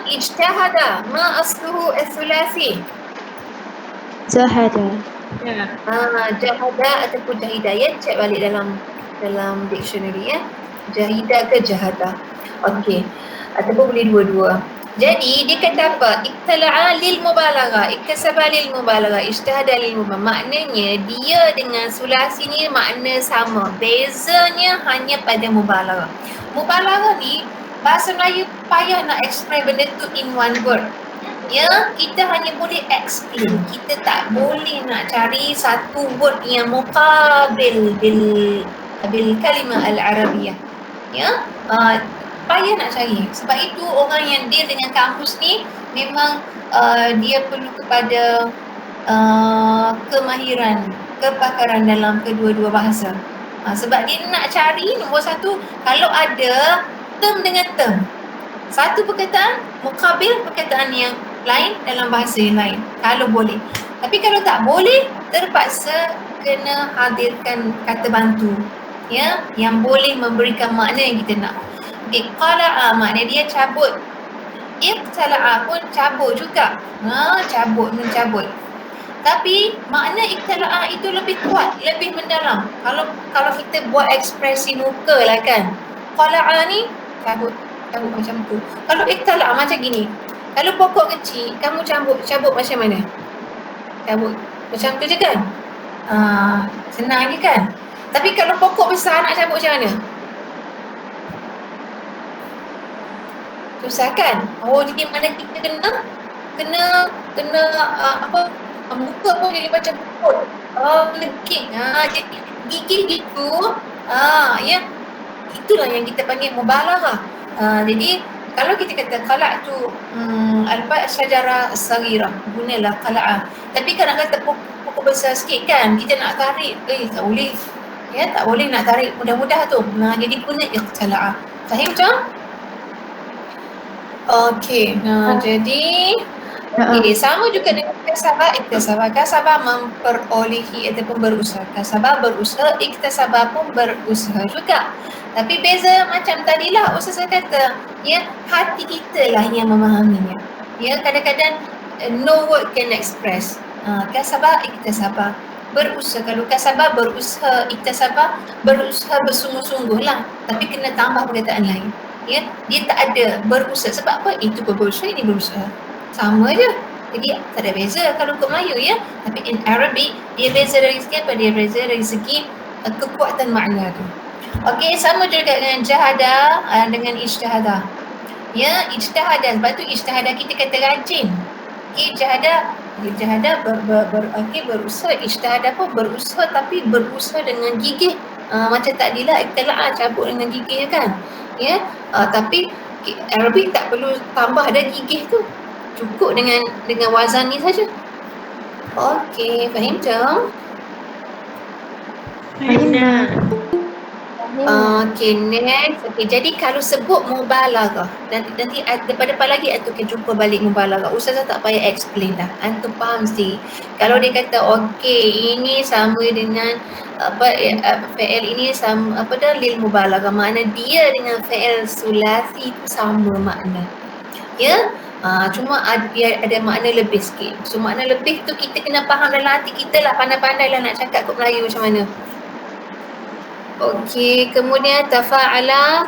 Ijtahada, ma asluhu as-sulasi? Zahada. Jahada ataupun jahida, ya. Cek balik dalam dictionary, ya. Jahida ke jahada. Okey. Ataupun boleh dua-dua. Jadi dia kata apa? Iktala'a lil mubalaghah, iktasaba lil mubalaghah, ijtahada lil mubalaghah. Maknanya dia dengan sulasi ni makna sama. Bezanya hanya pada mubalaghah. Mubalaghah ni bahasa Melayu payah nak explain benda tu in one word. Ya, kita hanya boleh explain. Kita tak boleh nak cari satu word yang muqabil bil kalimah al-arabiyah. Ya, payah nak cari. Sebab itu orang yang deal dengan kamus ni memang dia perlu kepada kemahiran, kepakaran dalam kedua-dua bahasa. Sebab dia nak cari nombor satu, kalau ada term dengan term, satu perkataan muqabil perkataan yang lain dalam bahasa yang lain, kalau boleh. Tapi kalau tak boleh, terpaksa kena hadirkan kata bantu, ya, yang boleh memberikan makna yang kita nak. Okey, qala'a makna dia cabut. Iqtala'a pun cabut juga. Cabut, mencabut. Tapi makna iqtala'a itu lebih kuat, lebih mendalam. Kalau kita buat ekspresi muka lah kan. Qala'a ni cabut macam tu. Kalau iqtala'a macam gini. Kalau pokok kecil, kamu cabut macam mana? Cabut macam tu je kan? Senang je kan? Tapi kalau pokok besar nak cabut macam mana? Susah kan? Jadi mana kita kena muka pun jadi macam pokok. Legit. Jadi gigih gitu. Ya. Itulah yang kita panggil mubalaghah. Jadi kalau kita kata qala' tu alfa syajarah saghirah, gunalah qala'ah. Tapi kalau nak kata pokok besar sikit kan, kita nak tarik, tak boleh. Ya, tak boleh nak tarik mudah-mudah tu. Nah, jadi guna iqtala'a. Fahim tak? Okey, jadi sama juga dengan iktasabah. Kasabah memperolehi ataupun berusaha. Kasabah berusaha, iktasabah pun berusaha juga. Tapi beza macam tadilah Ustaz kata, ya, hati kita lah yang memahaminya. Ya, kadang-kadang no word can express. Kasabah, iktasabah. Berusaha, kalau kasabah berusaha, iktasabah berusaha bersungguh-sungguh lah. Tapi kena tambah perkataan lain. Ya, dia tak ada berusaha. Sebab apa? Itu berusaha, ini berusaha. Sama je. Jadi tak ada beza kalau untuk Melayu, ya. Tapi in Arabic dia beza dari segi apa? Dia beza dari segi kekuatan makna tu. Okey, sama juga dengan jahada dengan ijtihada. Ya, ijtihada. Sebab tu ijtihada kita kata rajin. Okey, jahada berusaha. Ijtihada pun berusaha, tapi berusaha dengan gigih. Macam tadilah iktala'a cabut dengan gigih kan. Ya, tapi Arabic tak perlu tambah dah gigih tu. Cukup dengan wazan ni saja. Okey, faham tak? Okey, next. Okey, jadi kalau sebut mubalaghah, nanti depan lagi antum akan jumpa balik mubalaghah. Ustazah tak payah explain dah. Antum faham sendiri. Kalau dia kata okey, ini sama dengan fi'il ini sama lil mubalaghah, makna dia dengan fi'il sulasi tu sama makna. Ya, cuma dia ada makna lebih sikit. So makna lebih tu kita kena faham dalam hati kita lah, pandai-pandai lah nak cakap kot Melayu macam mana. Okey, kemudian tafa'ala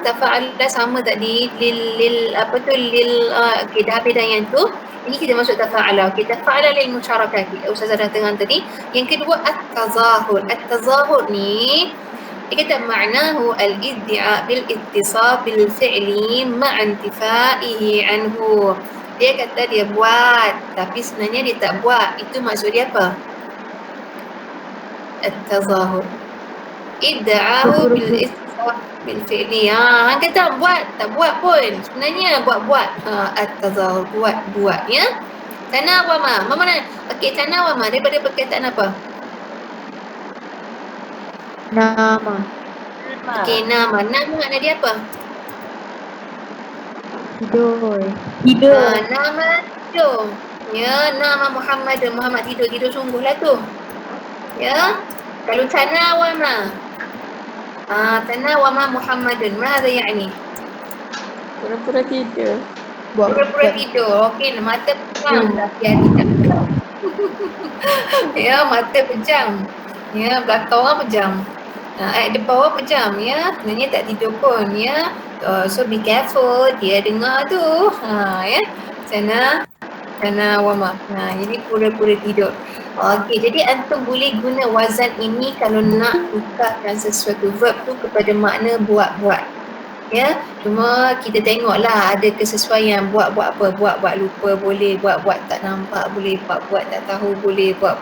sama tadi lil okey, dah habis dah yang tu. Ini kita masuk tafa'ala. Okey, tafa'ala lil musyarakah. Ustazah dah tengah tadi. Yang kedua at-tazahur. At-tazahur ni dia kata ma'nahu al-iddia' bil ittisab bil fi'li ma'a intifaihi anhu. Dia kata dia buat tapi sebenarnya dia tak buat. Itu maksud dia apa? At-tazahur. Idda'ahu bil ittisab bil fi'li. Hang kata tak buat pun. Sebenarnya buat. At-tazahur, buat ya. Tanawama. Mana? Okey, tanawama daripada perkataan apa? Nama. Okey, nama. Nama makna dia apa? Tidur. Nama tidur. Ya, nama Muhammad tidur sungguhlah tu. Ya. Kalau tanawama. Tanawama Muhammadun. Mada yani? Pura-pura tidur. Pura-pura tidur. Okey, mata pejam tapi hati tak pejam. Ya, mata pejam. Ya, belakang orang pejam. Depan orang pejam, ya. Sebenarnya tak tidur pun, ya. So be careful, dia dengar tu. Ya. Sana wama. Jadi pura-pura tidur. Okey, jadi antum boleh guna wazan ini kalau nak tukarkan sesuatu verb tu kepada makna buat-buat. Ya, cuma kita tengoklah ada kesesuaian. Buat apa? Buat lupa boleh, buat tak nampak boleh, buat tak tahu boleh, buat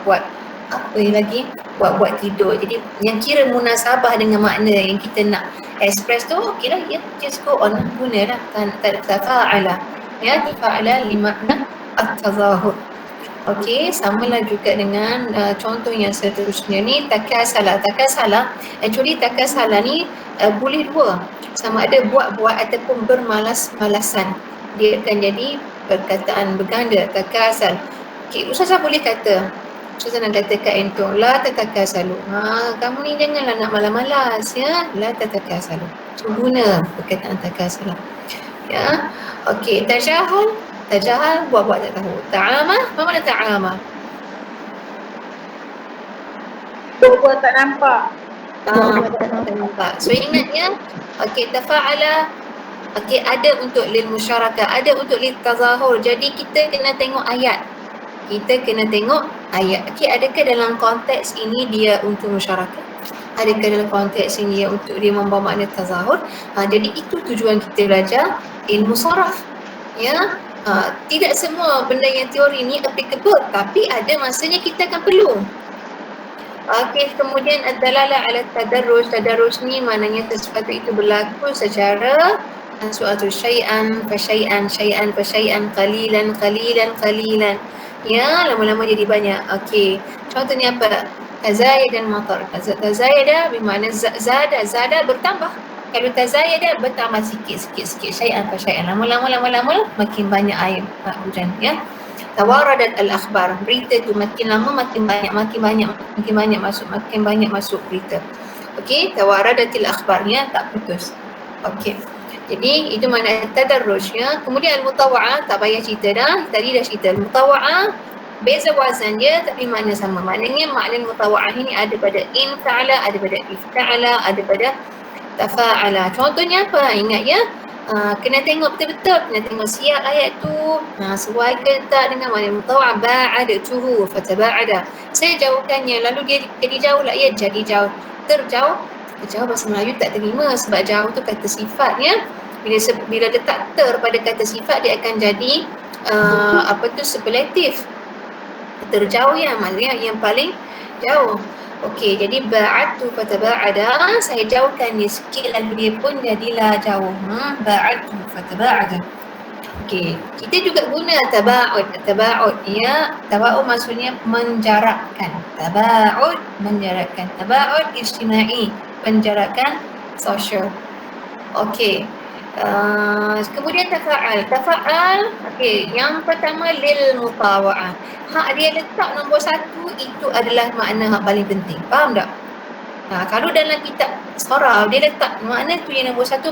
apa lagi? Buat tidur. Jadi yang kira munasabah dengan makna yang kita nak express tu, okeylah, ya, just go on, gunalah tafa'ala. Ya, tafa'ala li makna at-tazahur. Okey, samalah juga dengan contoh yang seterusnya ni, takasala. Actually takasala ni boleh dua. Sama ada buat ataupun bermalas-malasan. Dia akan jadi perkataan berganda, takasal. Okey, Ustazah boleh kata, Ustazah nak kata kat entum, la tatakasalu. Kamu ni janganlah nak malas-malas, ya. La tatakasalu. So guna perkataan takasala. Ya. Okey, tajahal buat tak tahu. Ta'ama, apa makna ta'ama? Buat tak nampak. Tak nampak. So ingat ya. Okey, tafa'ala. Okey, ada untuk lil musyarakah, ada untuk lil tazahur. Jadi kita kena tengok ayat. Okey, adakah dalam konteks ini dia untuk musyarakah? Adakah dalam konteks ini dia membawa makna tazahur? Jadi itu tujuan kita belajar ilmu saraf. Ya. Tidak semua benda yang teori ni applicable, tapi ada masanya kita akan perlu. Okey, kemudian ad-dalalah ala tadarruj. Tadarruj ni maknanya sesuatu itu berlaku secara suatu syai'an fa syai'an, qalilan. Ya, lama-lama jadi banyak. Okey, contohnya apa? Tazayada al-matar. Tazayada bermakna zada bertambah. Kalau tazayada bertambah sikit. Syai'an fa syai'an. Lama makin banyak air hujan ya. Tawaradat al-akhbar. Berita tu makin lama makin banyak masuk berita. Okey, tawaradatil akhbarnya tak putus. Okey. Jadi itu makna tadarruj ya. Kemudian al-mutawa'ah tak payah cerita dah. Tadi dah cerita al-mutawa'ah beza wazan dia tapi makna sama. Maknanya makna mutawa'ah ini ada pada infa'ala, ada pada ifta'ala, ada pada tafa'ala. Contohnya apa? Ingat ya. Kena tengok betul-betul, kena tengok siap ayat tu. Sesuai ke tak dengan makna mutawa'ah. Ba'adatuhu fataba'ada. Saya jauhkannya, lalu dia jadi jauh lah. Ya, jadi jauh. Terjauh bahasa Melayu tak terima sebab jauh tu kata sifatnya. Bila letak ter pada kata sifat dia akan jadi superlatif. Terjauh ya, maksudnya yang paling jauh. Okey, jadi ba'adtu fataba'ada, saya jauhkan dia sikit lalu dia pun jadilah jauh. Ba'adtu fataba'ada. Okey, kita juga guna taba'ud ya. Taba'ud maksudnya menjarakkan. Taba'ud menjarakkan. Taba'ud ijtimai, penjarakan sosial. Okey. Kemudian tafa'al. Okey, yang pertama lil mutawa'ah. Hak dia letak nombor 1 itu adalah makna hak paling penting. Faham tak? Kalau dalam kitab saraf dia letak makna tu yang nombor 1,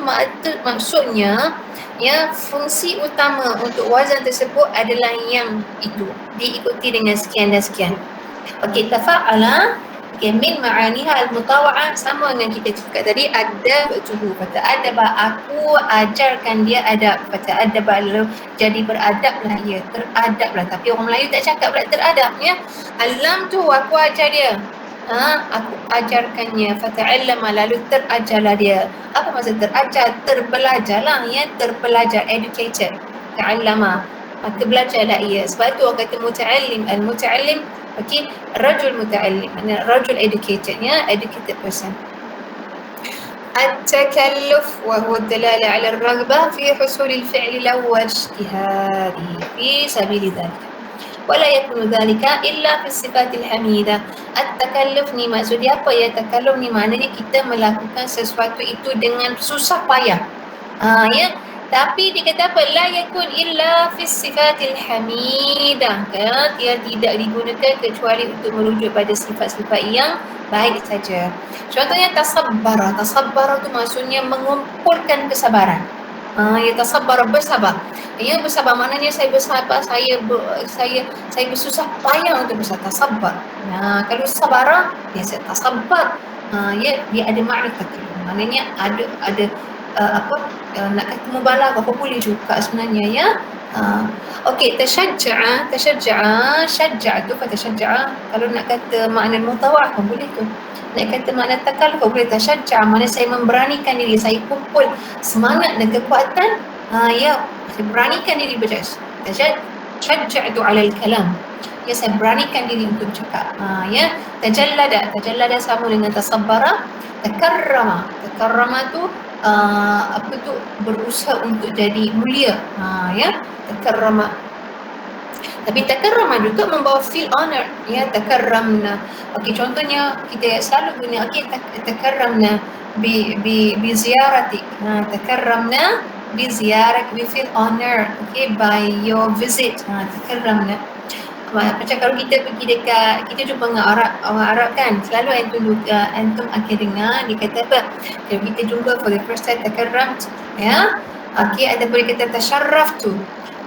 maksudnya ya fungsi utama untuk wazan tersebut adalah yang itu diikuti dengan sekian dan sekian. Okey, tafa'ala. Okay, min ma'aniha al-mutawa'ah sama dengan kita cakap tadi adabtuhu. Kata adabah, aku ajarkan dia adab. Kata adabah, lalu jadi beradablah ia, teradablah. Tapi orang Melayu tak cakap pula teradab ya. Alam tu aku ajar dia. Aku ajarkannya. Fata'allama, lalu terajarlah dia. Apa maksud terajar? Terbelajarlah ya, terpelajar, educated. Ta'allama, maka belajarlah ia. Sebab tu orang kata muta'allim. Al-muta'allim, okey, rajul muta'allim, maknanya rajul educated ya, educated person. التكلف وهو الدلالة على الرغبة في حصول الفعل له واجتهاده في سبيل ذلك ولا يكون ذلك إلا في الصفات الحميدة. التكلف ni maksud dia apa ya? Takalluf ni maknanya kita melakukan sesuatu itu dengan susah payah. Ya. Tapi dia kata apa? La yakun illa fi sifatil hamidah. Dia tidak digunakan kecuali untuk merujuk pada sifat-sifat yang baik saja. Contohnya tasabbara. Tasabbara tu maksudnya mengumpulkan kesabaran. Ya, tasabbara, bersabar. Ya, bersabar maknanya saya bersabar, saya bersusah payah untuk bersabar. Tasabbar. Kalau sabara, dia tasabbar. Ya, dia ada makna taklim. Maknanya ada nak kata mubalaghah, apa boleh juga sebenarnya ya. Okey, tashajja'a, syajja'a tu kata syajja'a. Kalau nak kata makna mutawa'ah pun boleh tu. Nak kata makna takalluf pun boleh. Tashajja'a makna saya memberanikan diri, saya kumpul semangat dan kekuatan. Ya, saya beranikan diri bercakap. Tashajja'tu 'ala al-kalam. Ya, saya beranikan diri untuk bercakap. Ya, tajallada sama dengan tasabbara. Takarrama tu berusaha untuk jadi mulia. Ya, takarrama. Tapi takarrama juga membawa feel honor. Ya, takarramna. Okey, contohnya kita selalu guna takarramna bi ziyarati. Takarramna bi ziyarat, we feel honor, okay, by your visit. Takarramna. Macam kalau kita pergi dekat, kita jumpa dengan orang Arab kan, selalu antum akan dengar dia kata apa? Kalau kita jumpa for the first time, takarramt, ya. Okey, ada boleh kata tasharraftu.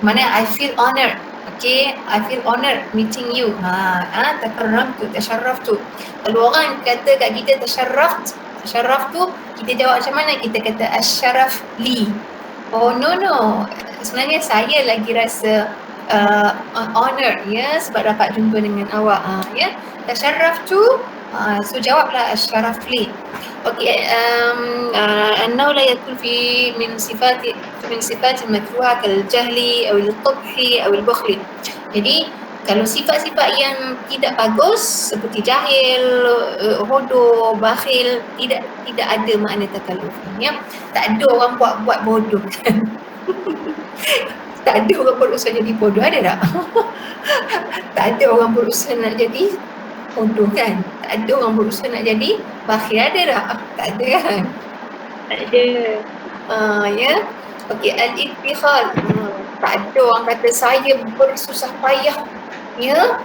Mana I feel honored. Okay, I feel honored meeting you. Takarramtu, tasharraftu. Kalau orang kata kat kita tasharraftu, kita jawab macam mana? Kita kata asyaraf li. Oh no, sebenarnya saya lagi rasa honor ya sebab dapat jumpa dengan awak. Ya, tasharraftu, so jawablah asyaraf li. Okey, annahu la yakun fi min sifat al-makruha kal jahli aw al-qubhi aw al-bukhli. Jadi kalau sifat-sifat yang tidak bagus seperti jahil, hodoh, bakhil, tidak ada makna takalluf ya. Tak ada orang buat bodoh kan. Tak ada orang berusaha jadi bodoh, ada tak? Tak ada orang berusaha nak jadi bodoh kan? Tak ada orang berusaha nak jadi bakhil, ada tak? Tak ada kan? Tak ada. Ya. Okey, al-ittikhal. Tak ada orang kata saya bersusah payah ya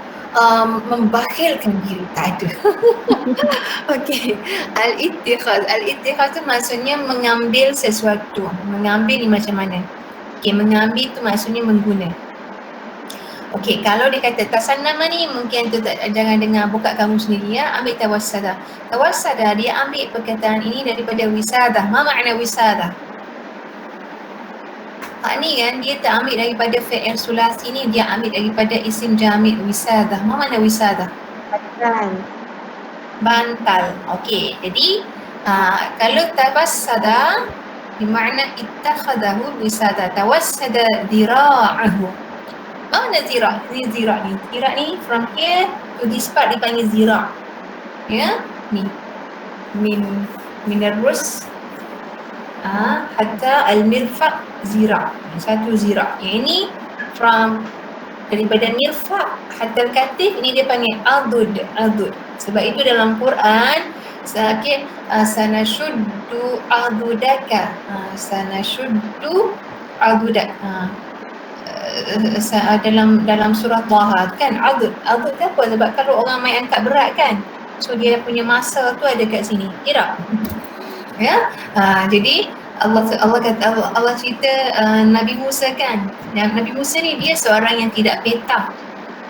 membakhilkan diri, tak ada. Okey, al-ittikhal tu maksudnya mengambil sesuatu. Mengambil ni macam mana? Okey, mengambil tu maksudnya mengguna. Okey, kalau dia kata tasannama ni mungkin tu tak, jangan dengar, buka kamu sendiri ya, ambil tawassada. Tawassada dia ambil perkataan ini daripada wisadah. Ma makna wisadah? Ni kan dia tak ambil daripada fi'il sulasi ni, dia ambil daripada isim jamid wisadah. Ma makna wisadah? Bantal. Okey, jadi kalau tawassada bermakna ittakhadahu wisadah. Tawassada dira'ahu. Mana zira'? Ni zira' ni. Zira' ni from here to this part dipanggil zira'. Ya, ni. Minarus hatta al-mirfaq zira'. Satu zira'. Yang ini from daripada mirfaq hatta al-katif, ini dia panggil adud. Sebab itu dalam Quran sanashuddu adudaka. Sanashuddu adudak. Dalam surah Taha kan, adud tu apa? Sebab kalau orang main angkat berat kan, so dia punya masa tu ada kat sini, tidak? Ya, jadi Allah cerita Nabi Musa kan. Nabi Musa ni dia seorang yang tidak peta.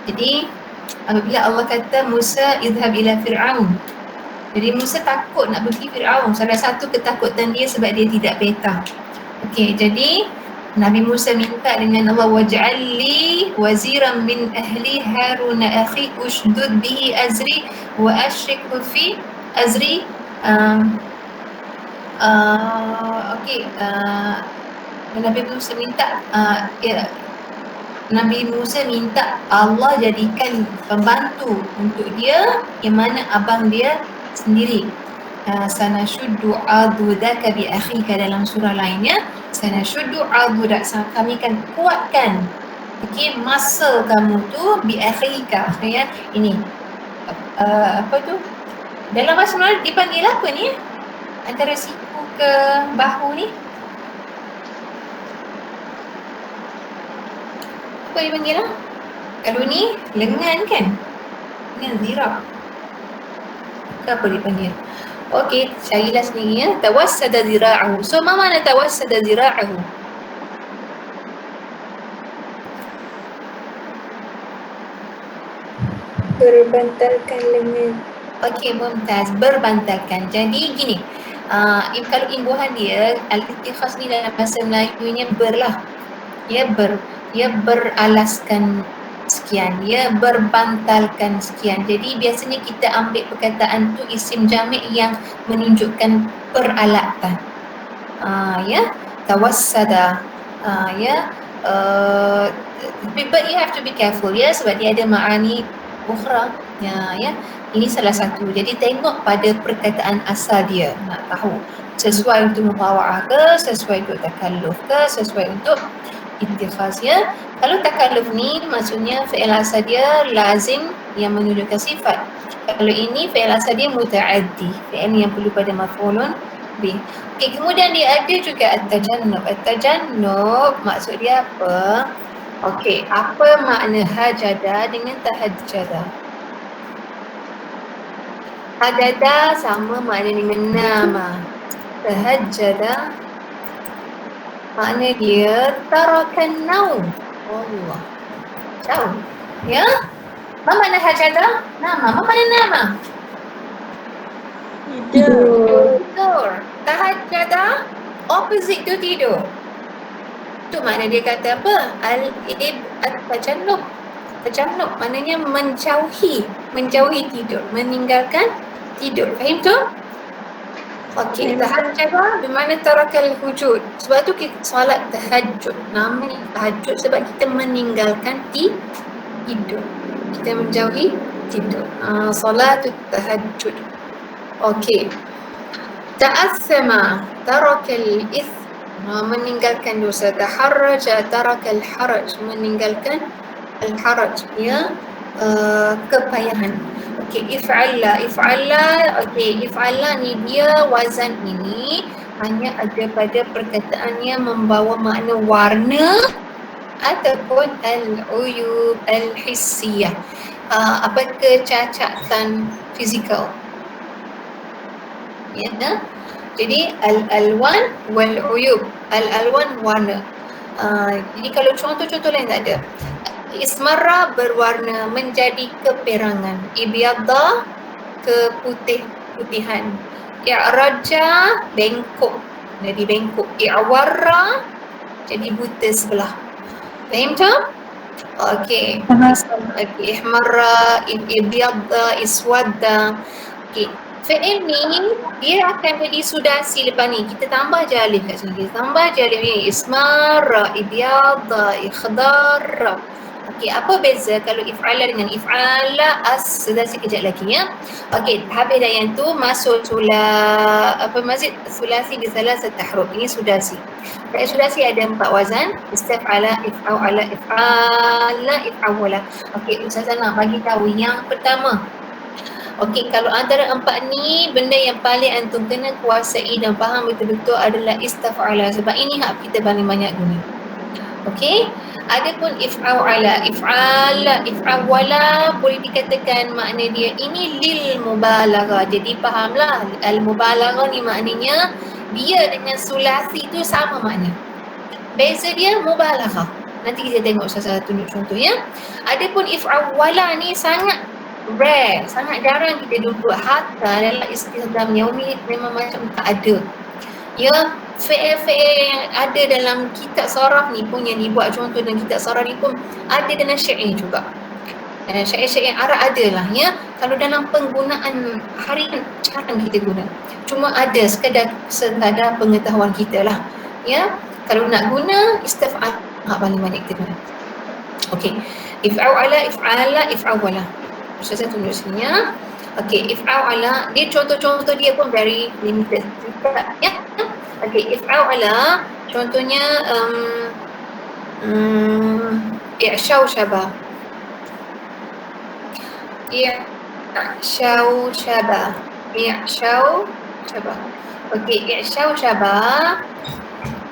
Jadi apabila Allah kata Musa idhhab ila Fir'aun, jadi Musa takut nak pergi Fir'aun. Salah satu ketakutan dia sebab dia tidak peta. Okey, jadi Nabi Musa minta dengan Allah, waj'alli waziran min ahli Harun akhi ushdud bihi azri wa ashrikhu fi azri. Nabi Musa minta Nabi Musa minta Allah jadikan pembantu untuk dia yang mana abang dia sendiri. Sanashuddu adudaka bi akhika, dalam surah lainnya sanashuddu adudak, kami akan kuatkan masa kamu tu bi akhika ya. Ini apa tu dalam bahasa Melayu dipanggil apa ni antara siku ke bahu ni, apa dipanggil lah? Kalau ni lengan kan, lengan zira', apa dipanggil? Okey, carilah sendiri ya. Tawassada zira'ahu. So, ma mana tawassada zira'ahu? Berbantalkan lengan. Okey, mumtaz. Berbantalkan. Jadi gini, kalau imbuhan dia, al-ittikhaz ni dalam bahasa Melayunya berlah. Ya, beralaskan sekian, ya, berbantalkan sekian. Jadi biasanya kita ambil perkataan tu isim jamid yang menunjukkan peralatan. Ya, tawassada. Ya, but you have to be careful ya, sebab dia ada ma'ani ukhra. Ya, ini salah satu. Jadi tengok pada perkataan asal dia, nak tahu sesuai untuk mubawa'ah ke, sesuai untuk takalluf ke, sesuai untuk ittikhaz ya. Kalau takalluf ni maksudnya fi'il asal dia lazim yang menunjukkan sifat. Kalau ini fi'il asal dia muta'addi, fi'il yang perlu pada maf'ulun bih. Okey, kemudian dia ada juga at-tajannub. At-tajannub maksud dia apa? Okey, apa makna hajada dengan tahajjada? Hajada sama makna dengan nama. Tahajjada makna dia tarakan naum. Allah. Jauh. Ya? Apa makna hajada? Nama. Apa makna nama? Tidur. Tahajjada opposite tu tidur. Tu makna dia kata apa? At-tajannub. Tajannub maknanya menjauhi tidur, meninggalkan tidur. Faham tu? Okey, tahajjud bermakna tarakal hujud. Sebab tu kita solat tahajud. Namanya tahajud sebab kita meninggalkan tidur. Kita menjauhi tidur. Solatut tahajud. Okey. Ta'assama tarakal ithma, meninggalkan dosa. Taharraja tarakal haraj, meninggalkan al-haraj, ya, kepayahan. Okey, if'alla. Okey, if'alla ni dia wazan ini hanya ada pada perkataan yang membawa makna warna ataupun al-uyub al-hissiyah. Apa kecacatan fizikal. Ya. Jadi al-alwan wal-uyub. Al-alwan warna. Jadi kalau contoh-contoh lain tak ada. Ismarra berwarna menjadi keperangan. Ibyadda keputihan. I'raja bengkok. Jadi bengkok. I'warra jadi buta sebelah. Faham tak? Okey. Okey, ihmarra, ibyadda, iswadda. Okey. Fi'il ni dia akan jadi sudasi lepas ni. Kita tambah je alif kat sini. Kita tambah je alif ni. Ismarra, ibyadda, ikhdarra. Okey, apa beza kalau if'ala dengan if'ala? Sudasi kejap lagi ya. Okey, habis dah yang tu masuk sulasi di salah satu huruf. Ini sudasi. Pada sudasi ada 4 wazan. Istaf'ala, if'ala, if'ala, if'awala. Okey, Ustazah nak bagi tahu yang pertama. Okey, kalau antara 4 ni benda yang paling antum kena kuasai dan faham betul-betul adalah istaf'ala, sebab ini hak kita paling banyak guna. Okey, adapun if'ala, if'ala, if'awala boleh dikatakan makna dia ini lil mubalaghah. Jadi fahamlah, al mubalaghah ni maknanya dia dengan sulasi tu sama makna. Beza dia mubalaghah. Nanti kita tengok salah satu tunjuk contoh ya. Adapun if'awala ni sangat rare, sangat jarang kita jumpa. Hatta dalam istilah yaumi memang macam tak ada. Ya, fi'il-fi'il yang ada dalam kitab saraf ni pun, yang dibuat contoh dalam kitab saraf ni pun ada dalam syair juga. Syair-syair Arab ada lah ya. Kalau dalam penggunaan harian jarang kita guna. Cuma ada sekadar pengetahuan kita lah. Ya, kalau nak guna istaf'al paling banyak kita guna. Okey, if'ala, if'ala, if'awala. Saya tunjuk sini ya. Okey, if'ala dia contoh-contoh dia pun very limited juga ya. Okey, if'ala contohnya i'shaw syaba. I'shaw syaba. I'shaw syaba. Okey, i'shaw syaba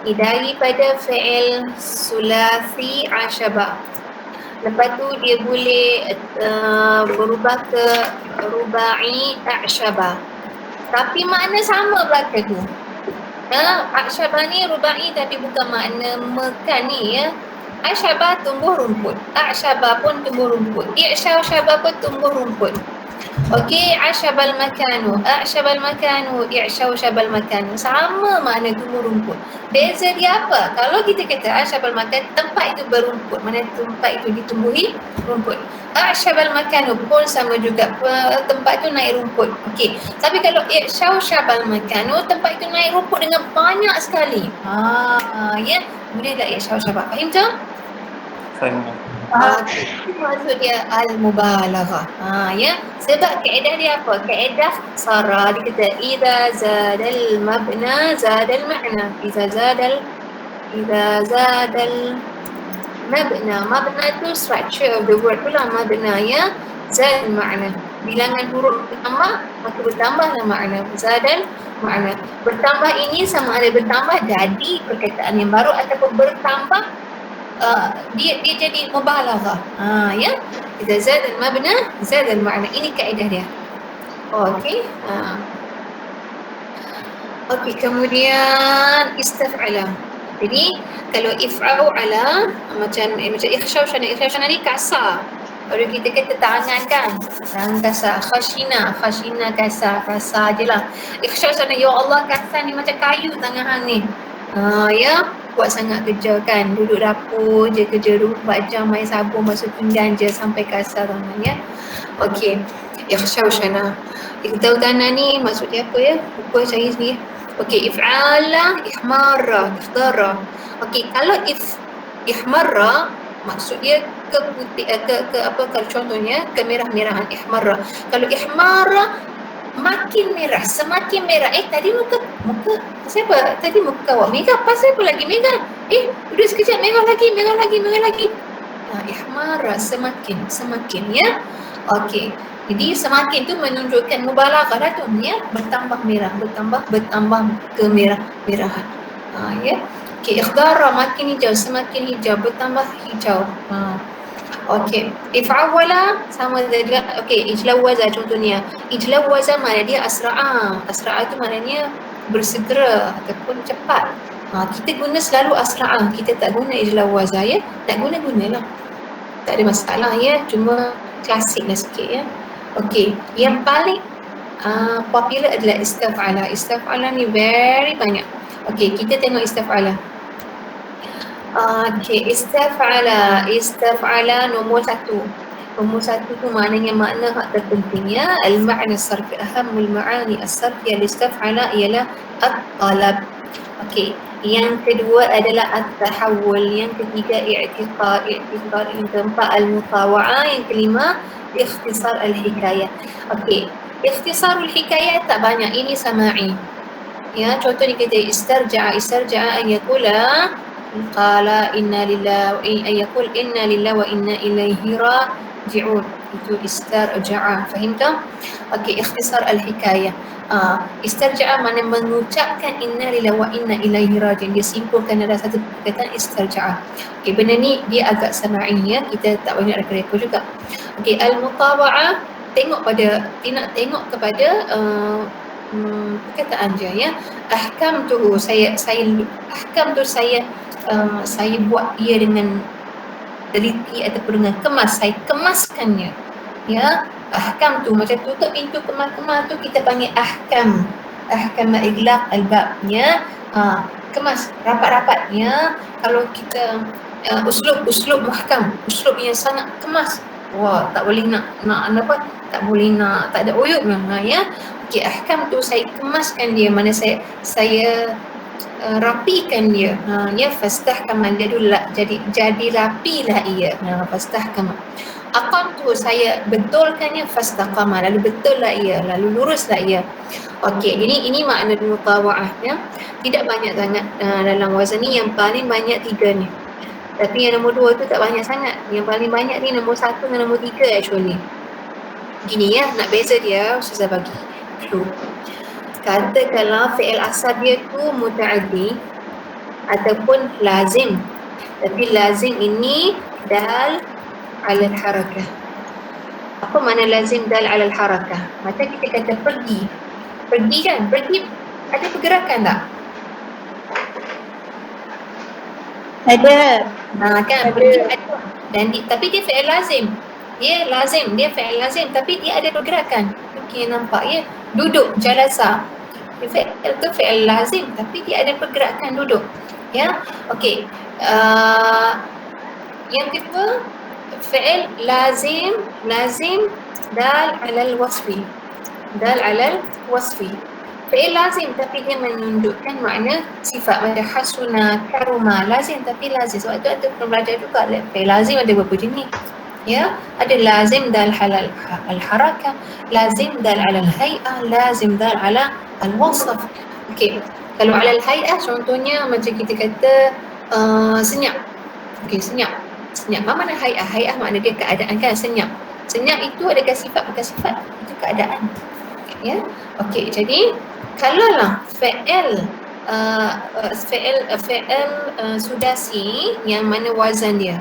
daripada fi'il sulasi asyaba. Lepas tu dia boleh berubah ke rubai a'syaba. Tapi makna sama belaka tu. A'syaba ni rubai tapi bukan makna mekan ni ya. A'syaba tumbuh rumput. A'syaba pun tumbuh rumput. I'syaba pun tumbuh rumput. Okey, a'syabal makanu. A'syabal makanu, i'syabal makanu. Sama makna tumbuh rumput. Beza dia apa? Kalau kita kata a'syabal makan, tempat itu berumput. Mana tempat itu ditumbuhi rumput. A'syabal makanu pun sama juga, tempat itu naik rumput. Okey. Tapi kalau i'syabal makanu, tempat itu naik rumput dengan banyak sekali. Ya. Boleh tak i'syabal? Faham tak? Faham. Itu maksud dia al-mubalaghah. Ya. Sebab kaedah dia apa? Kaedah sarah dia kata idza zadal mabna zadal ma'na. Idza zadal mabna tu structure of the word pula mabna ya. Zadal ma'na. Bilangan huruf bertambah maka bertambahlah makna. Zadal ma'na. Bertambah ini sama ada bertambah jadi perkataan yang baru ataupun bertambah dia jadi mubalaghah. Ya. Idza zada al-mabna zada al-ma'na. Ini kaedah dia. Okey. Okey, kemudian istaf'ala. Jadi kalau if'ala macam ikhshawshana ni kasar. Kalau kita kata tangan kan, tangan kasar. Khashina kasar je lah. Ikhshawshana, ya Allah kasar ni macam kayu tangan hang ni. Ya, buat sangat kerja kan, duduk dapur je kerja 24 jam, main sabun masuk pinggan je sampai kasar tangan ya. Okey, ikhshawshana. Kita tahu tangan ni maksud dia apa ya? Lupa cari sini. Okey, if'ala, ihmarra, ikhdara. Okey, kalau ihmarra maksud dia apa, kalau contohnya kemerah-merahan ihmarra. Kalau ihmarra makin merah, semakin merah. Tadi muka siapa? Tadi muka awak merah, pasal apa lagi merah? Udah sekejap merah lagi. Ihmarra semakin ya. Okey. Jadi semakin tu menunjukkan mubalaghah lah tu, ya, bertambah merah, bertambah kemerah-merahan. Ya. Okey, ikhdara makin hijau, semakin hijau, bertambah hijau. Okey, if'awala sama juga. Okey, ijlawaza contohnya. Ijlawaza mana dia asra'a. Asra'a tu maknanya bersegera ataupun cepat. Kita guna selalu asra'a, kita tak guna ijlawaza, ya. Tak guna-gunalah. Tak ada masalah, ya. Cuma klasik lah sikit, ya. Okey, yang paling popular adalah istaf'ala. Istaf'ala ni very banyak. Okey, kita tengok istaf'ala. Okey, istaf'ala nombor 1. Nombor 1 tu maknanya makna hak terpentingnya al-ma'na as-sarfi, ahammul ma'ani as-sarfiyah istaf'ala ialah at-talab. Okey, yang kedua adalah at-tahawul, yang ketiga i'tiqad, yang keempat al-mutawa'ah, yang kelima ikhtisar al-hikayah. Okey, ikhtisarul hikayah tak banyak, ini sama'i. Ya, contoh ni kita istarja'a an yaqula qala inna lillahi wa inna ilaihi raji'un. Itu istarja'a, faham tak? Okey, ikhtisar al-hikayah. Istarja'a mana mengucapkan inna lillahi wa inna ilaihi raji'un. Dia simpulkan dalam satu perkataan istarja'a. Okey, benda ni dia agak sama'i, ya. Kita tak banyak rekod juga. Okey, al-mutawa'ah tengok kepada perkataan je, ya. Ahkam tu saya buat ia dengan teliti ataupun dengan kemas, saya kemaskannya, ya. Ahkam tu macam tutup pintu kemas-kemas tu kita panggil ahkam iglaq al-bab, ya. Kemas rapat-rapatnya. Kalau kita uslub muhkam, uslub yang sangat kemas, wah, tak boleh nak apa, tak boleh nak, tak ada uyub lah, ya. Okey, ahkam tu saya kemaskan dia, mana saya rapikan dia, ya. Fastahkama, dia dulu jadi rapilah ia, fastahkama. Aqam tu saya betulkannya, fastaqama, lalu betul lah ia, lalu luruslah ia. Okey, jadi ini makna mutawa'ah, ya. Tidak banyak sangat dalam wazan ni, yang paling banyak 3 ni. Tapi yang nombor 2 tu tak banyak sangat. Yang paling banyak ni nombor 1 dan nombor 3 actually. Gini, ya, nak beza dia, Ustazah bagi clue. Katakanlah fi'il asal dia tu muta'addi ataupun lazim. Tapi lazim ini dal ala harakah. Apa makna lazim dal ala harakah? Macam kita kata pergi. Pergi kan? Pergi ada pergerakan tak? Ada. Kan, pergi ada. Tapi dia fi'il lazim. Dia fi'il lazim tapi dia ada pergerakan. Okey, nampak, ya. Duduk, jalasa. Fi'il tu fi'il lazim tapi dia ada pergerakan duduk, ya. Okey. Yang kedua fi'il lazim dal alal wasfi. Fi'il lazim tapi dia menunjukkan makna sifat, macam hasuna, karuma, lazim tapi lazim. Sebab tu ada pembelajar juga, fi'il lazim ada berapa jenis, ya. Ada lazim dal halal al-harakah, lazim dal ala al-hay'ah, lazim dal ala al-wasf. Okey, kalau ala al-hay'ah contohnya macam kita kata senyap. Okey, senyap. Apa makna hay'ah? Hay'ah makna dia keadaan, kan, senyap. Senyap itu adakah sifat, bukan sifat, itu keadaan, ya. Okey, jadi kalaulah fi'il sudasi yang mana wazannya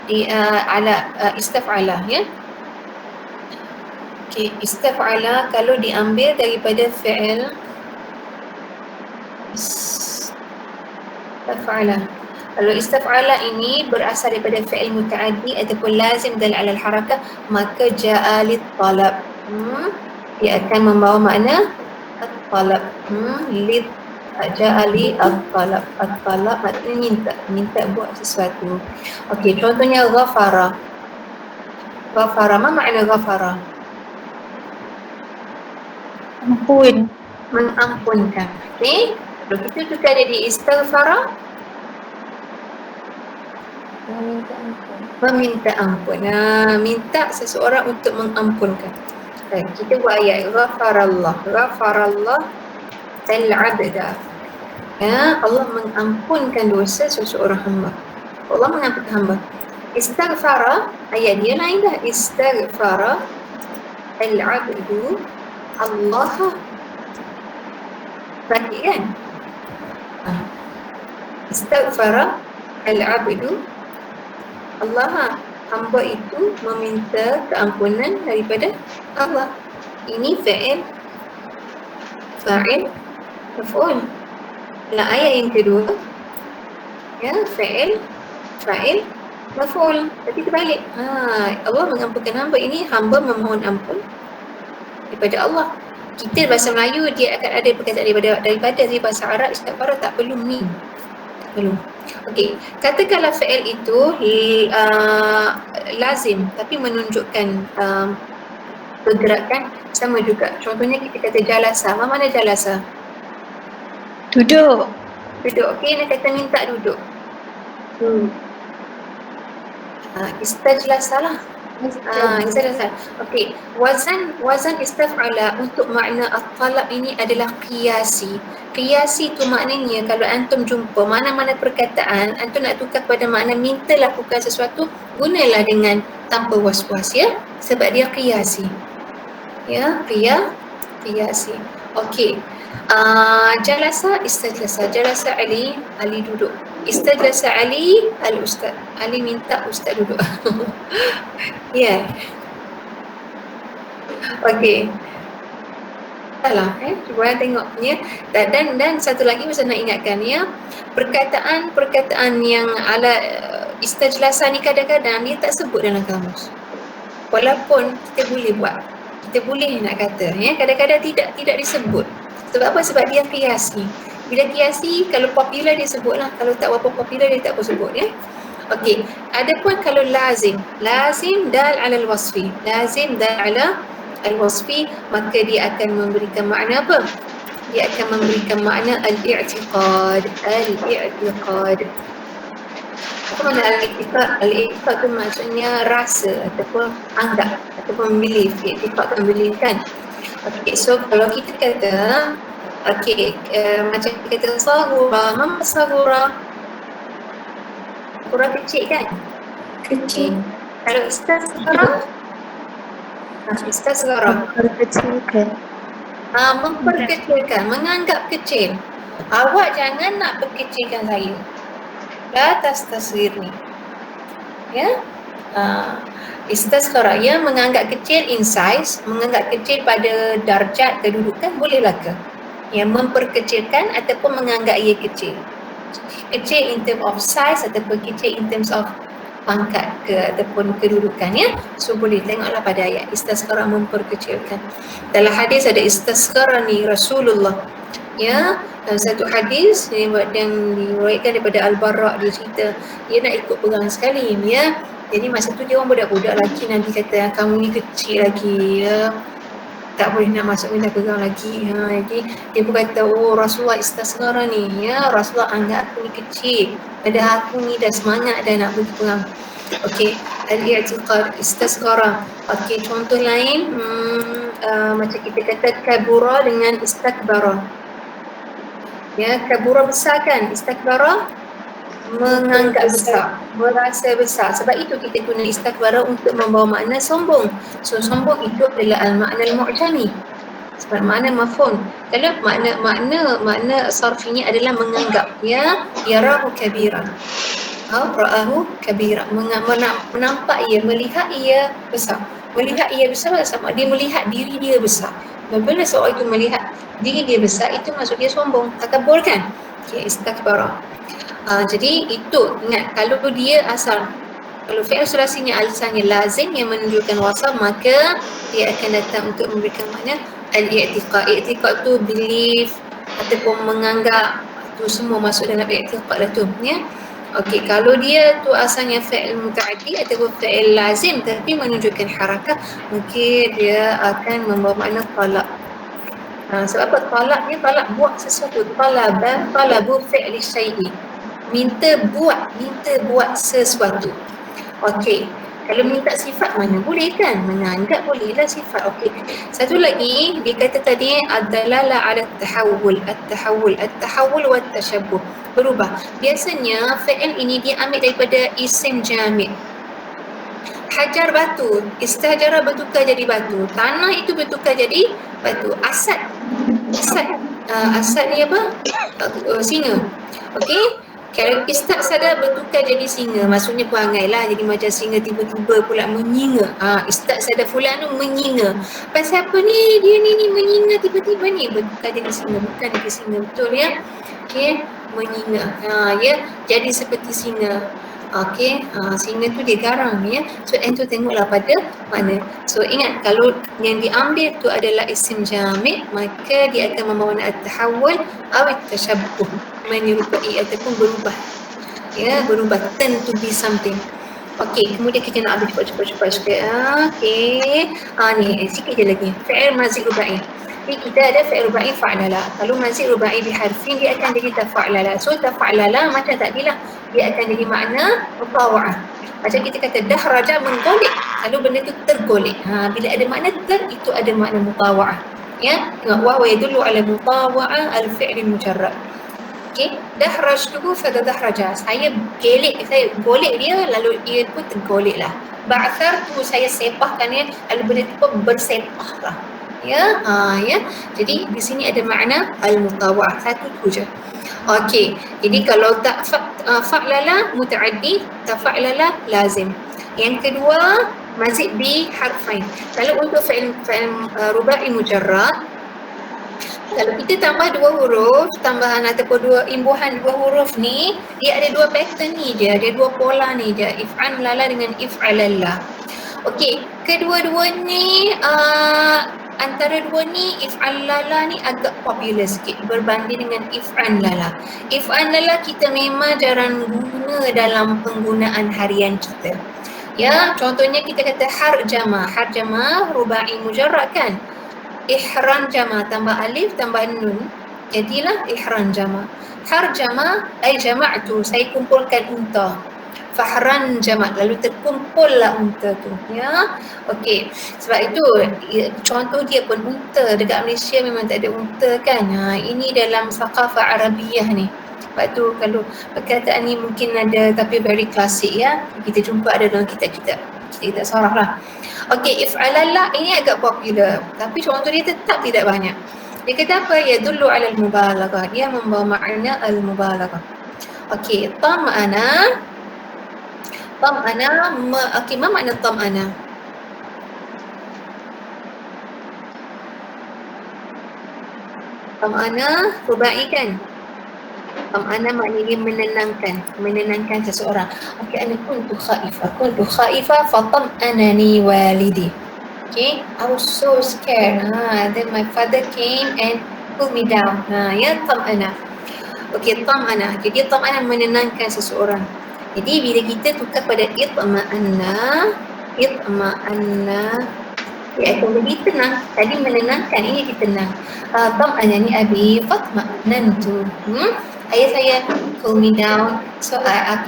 di ala istaf'ala, ya. Okey, istaf'ala kalau diambil daripada fi'il istaf'ala. Kalau istaf'ala ini berasal daripada fi'il muta'addi ataupun lazim dal ala al-harakah, maka ja'a lit-talab. Dia akan membawa makna at-talab. Ja'a li at-talab. At-talab maknanya minta buat sesuatu. Okey, contohnya ghafara. Ghafara, apa makna ghafara? Ampun. Mengampunkan. Okey, kalau kita juga ada di istighfara, meminta ampun. Minta seseorang untuk mengampunkan. Kita buat ayat ghafarallah al-abda. Ya, Allah mengampunkan dosa seseorang hamba. Allah mengampunkan hamba. Istighfara, ayat dia lain dah. Istighfara al-abdu Allah. Perhatikan. Istaghfara al-abdu Allah. Hamba itu meminta keampunan daripada Allah. Ini fa'il, maf'ul. Dalam ayat yang kedua, ya, fa'il, maf'ul. Tapi terbalik. Allah mengampunkan hamba, ini hamba memohon ampun daripada Allah. Kita bahasa Melayu dia akan ada perkataan daripada bahasa Arab istighfar tak perlu ni. Belum. Okey, katakanlah fi'il itu lazim tapi menunjukkan pergerakan sama juga. Contohnya kita kata jalasa. Apa makna jalasa? Duduk. Duduk. Okey, nak kata minta duduk. Istajlasa lah. Istajlasa. Okey, wazan istaf'ala untuk makna at-talab ini adalah qiyasi. Qiyasi tu maknanya kalau antum jumpa mana-mana perkataan, antum nak tukar kepada makna minta lakukan sesuatu, gunalah dengan tanpa was-was, ya. Sebab dia qiyasi. Ya, qiyasi. Okey. Jalasa, istajlasa. Jalasa Ali duduk. Istajlasa Ali, al-ustaz. Ali minta ustaz duduk. Ya. Okey. Salah, cuba tengok ya. Dan satu lagi saya nak ingatkan, ya. Perkataan yang ala istajlasa ni kadang-kadang dia tak sebut dalam kamus. Walaupun kita boleh buat. Kita boleh nak kata, ya. Kadang-kadang tidak disebut. Sebab apa? Sebab dia qiyasi. Bila qiyasi, kalau popular dia sebutlah. Kalau tak berapa popular dia tak apa sebut, ya. Okey. Adapun kalau lazim dal ala al-wasfi. Lazim dal ala al-wasfi, maka dia akan memberikan makna apa? Dia akan memberikan makna al-i'tiqad. Apa makna al-i'tiqad? Al-i'tiqad tu maksudnya rasa ataupun anggap ataupun belief. I'tiqad tu belief kan? Okey, so kalau kita kata macam kita kata sahura, mama sahura. Sahura kecil kan? Kecil. Kalau ustaz sahura? Ustaz sahura. Memperkecilkan. Memperkecilkan, menganggap kecil. Awak jangan nak perkecilkan saya. La tastasghir ni. Ya? Istasghara, yang menganggap kecil in size, menganggap kecil pada darjat kedudukan, bolehlah ke? Yang memperkecilkan ataupun menganggap ia kecil. Kecil in terms of size ataupun kecil in terms of pangkat ataupun kedudukan, ya. So boleh tengoklah pada ayat istasghara, memperkecilkan. Dalam hadis ada istasghara ni Rasulullah, ya. Dalam satu hadis yang diriwayatkan daripada Al-Bara, dia cerita dia nak ikut perang sekali, ya. Jadi masa tu dia orang budak-budak lelaki, nanti kata kamu ni kecil lagi, ya. Tak boleh nak masuk minta perang lagi. Jadi dia pun kata, oh Rasulullah istasghara ni, ya. Rasulullah anggap aku ni kecil, padahal aku ni dah semangat dah nak pergi perang. Okey, al-i'tiqad, istasghara. Okey, contoh lain macam kita kata kabura dengan istakbara. Ya, kabura besar kan, istakbara menganggap besar, merasa besar. Sebab itu kita guna istakbara untuk membawa makna sombong. So sombong itu adalah al-makna al-mu'jami. Sebab makna mafhum. Kalau makna sarfinya adalah menganggap, ya, yarahu kabiran. Ra'ahu kabira, menampak ia, melihat ia besar. Melihat ia besar sama dia melihat diri dia besar. Bila seorang itu melihat diri dia besar, itu maksud dia sombong, takabur kan? Okay, istakbara. Jadi itu ingat, kalau dia kalau fi'il sulasinya asalnya lazim yang menunjukkan wasaf, maka dia akan datang untuk memberikan makna al-i'tiqad. I'tiqad tu belief ataupun menganggap, tu semua masuk dalam i'tiqad lah tu, ya. Okey, kalau dia tu asalnya fi'il muta'addi ataupun fi'il lazim tapi menunjukkan harakah, mungkin dia akan membawa makna talab. Sebab apa? Talak buat sesuatu. Talabu fi'li syai'i. Minta buat sesuatu. Okey. Kalau minta sifat mana boleh kan? Menganggap bolehlah sifat. Okey. Satu lagi dia kata tadi ad-dalalah ala at-tahawul wa at-tashabbuh. Berubah. Biasanya fi'il ini dia ambil daripada isim jamid. hajar batu, istajara bertukar jadi batu, tanah itu bertukar jadi batu. Asad ni apa? Singa. Okey, kalau istasada bertukar jadi singa, maksudnya perangai lah, jadi macam singa tiba-tiba pula menyinga. Istasada fulan tu menyinga. Pasal apa ni? Dia ni menyinga tiba-tiba ni, bertukar jadi singa, bukan jadi singa, betul ya? Okey, menyinga. Ya, jadi seperti singa. Okey, singa tu dia garang ya. So antum tengoklah pada mana. So ingat, kalau yang diambil tu adalah isim jamid, maka dia akan membawa at-tahawul atau tashabbuh, menyerupai ataupun berubah. Ya, berubah, turn to be something. Okey, kemudian kita nak ambil cepat sikit. Okey. Ni sikit je lagi. Fi'il mazi rubai. Jadi kita ada fi'il rubai fa'lala. Kalau mazi rubai biharfin, dia akan jadi tafa'lala. So tafa'lala macam tadilah, dia akan jadi makna mutawa'ah. Macam kita kata dahraja menggolek, kalau benda tu tergolek. Bila ada makna ter, itu ada makna mutawa'ah. Ya, tengok wa yadullu ala mutawa'ah al-fi'l mujarrad. Okey, dahrajtuhu fadahraja. Saya golek dia, lalu ia pun tergoleklah. Ba'thartu, saya sepahkan dia, lalu benda tu pun bersepahlah. Ya, ya. Jadi di sini ada makna al-mutawa'ah, satu tu je. Okey, jadi kalau tak fa'lala muta'addi, tafa'lala lazim. Yang kedua, mazid bi harfain. Kalau untuk fi'il rubai mujarrad, kalau kita tambah dua huruf, tambahan ataupun dua imbuhan dua huruf ni, dia ada dua pattern ni je, ada dua pola ni je, if'an lala dengan if'alalla. Okey, kedua-dua ni antara dua ni, if'an lala ni agak popular sikit berbanding dengan if'an lala. If'an lala kita memang jarang guna dalam penggunaan harian kita. Ya, contohnya kita kata harjama rubai mujarrad kan. Ihran jama, tambah alif tambah nun, jadilah ihran jama. Harjama ay jama'tu, saya kumpulkan unta. Fahran jama', lalu terkumpullah unta tu. Ya, okey. Sebab itu contoh dia pun unta. Dekat Malaysia memang tak ada unta kan. Ini dalam thaqafah Arabiah ni. Sebab tu kalau perkataan ni mungkin ada, tapi very klasik ya. Kita jumpa ada dalam kitab-kitab sarah lah. Okey, if'alalla ini agak popular, tapi contoh dia tetap tidak banyak. Dia kata apa? Yadullu ala al-mubalaghah. Dia membawa makna al-mubalaghah. Okey, tam'ana. Okey, apa makna tam'ana? Tam'ana rubai kan? Tam'ana maknanya menenangkan seseorang. Okey, ana kuntu khaifah fatam'anani walidi. Okay, I was so scared. Then my father came and pulled me down. Ya, tam'ana. Okey, tam'ana. Jadi tam'ana menenangkan seseorang. Jadi bila kita tukar pada itma'anna, dia akan lebih tenang. Tadi menenangkan, ini ditenang. Tam'ana ni abi fatma'nantu. Ayah saya pull me down. So saya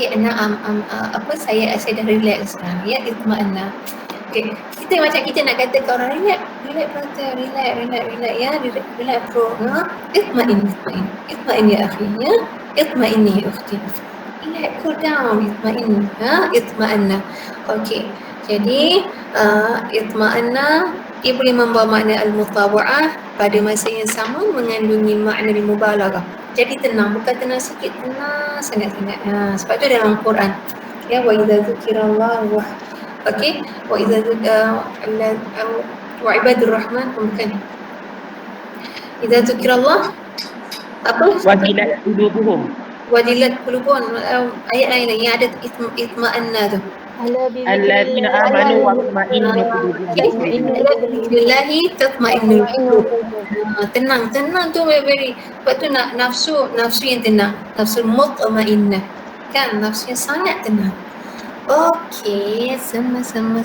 dah relax sekarang. Ya, itma'anna. Okay. Kita macam kita nak kata ke orang, relax brother, relax ya, relax bro. Itma'in ya akhi, ya. Itma'inni ya ukhti. Relax, cool down, itma'in. Itma'anna. Okey. Jadi itma'anna dia boleh membawa makna al-mutawa'ah, pada masa yang sama mengandungi makna al-mubalaghah. Jadi tenang, bukan tenang sikit, tenang sangat-sangat. Sebab tu dalam Quran. Ya, wa idza dzukirallah wa okey, wa idza wa ibadur rahman, bukan. Idza dzukirallah apa? Wajilat qulubuhum. Ayat lain lagi yang ada itma'anna tu. Alladzina amanu wa tatma'innu qulubuhum. Billahi tatma'innul qulub. Tenang tu very. Sebab tu nak nafsu yang tenang, nafsu mutma'innah. Kan, nafsu yang sangat tenang. Okey, sama-sama.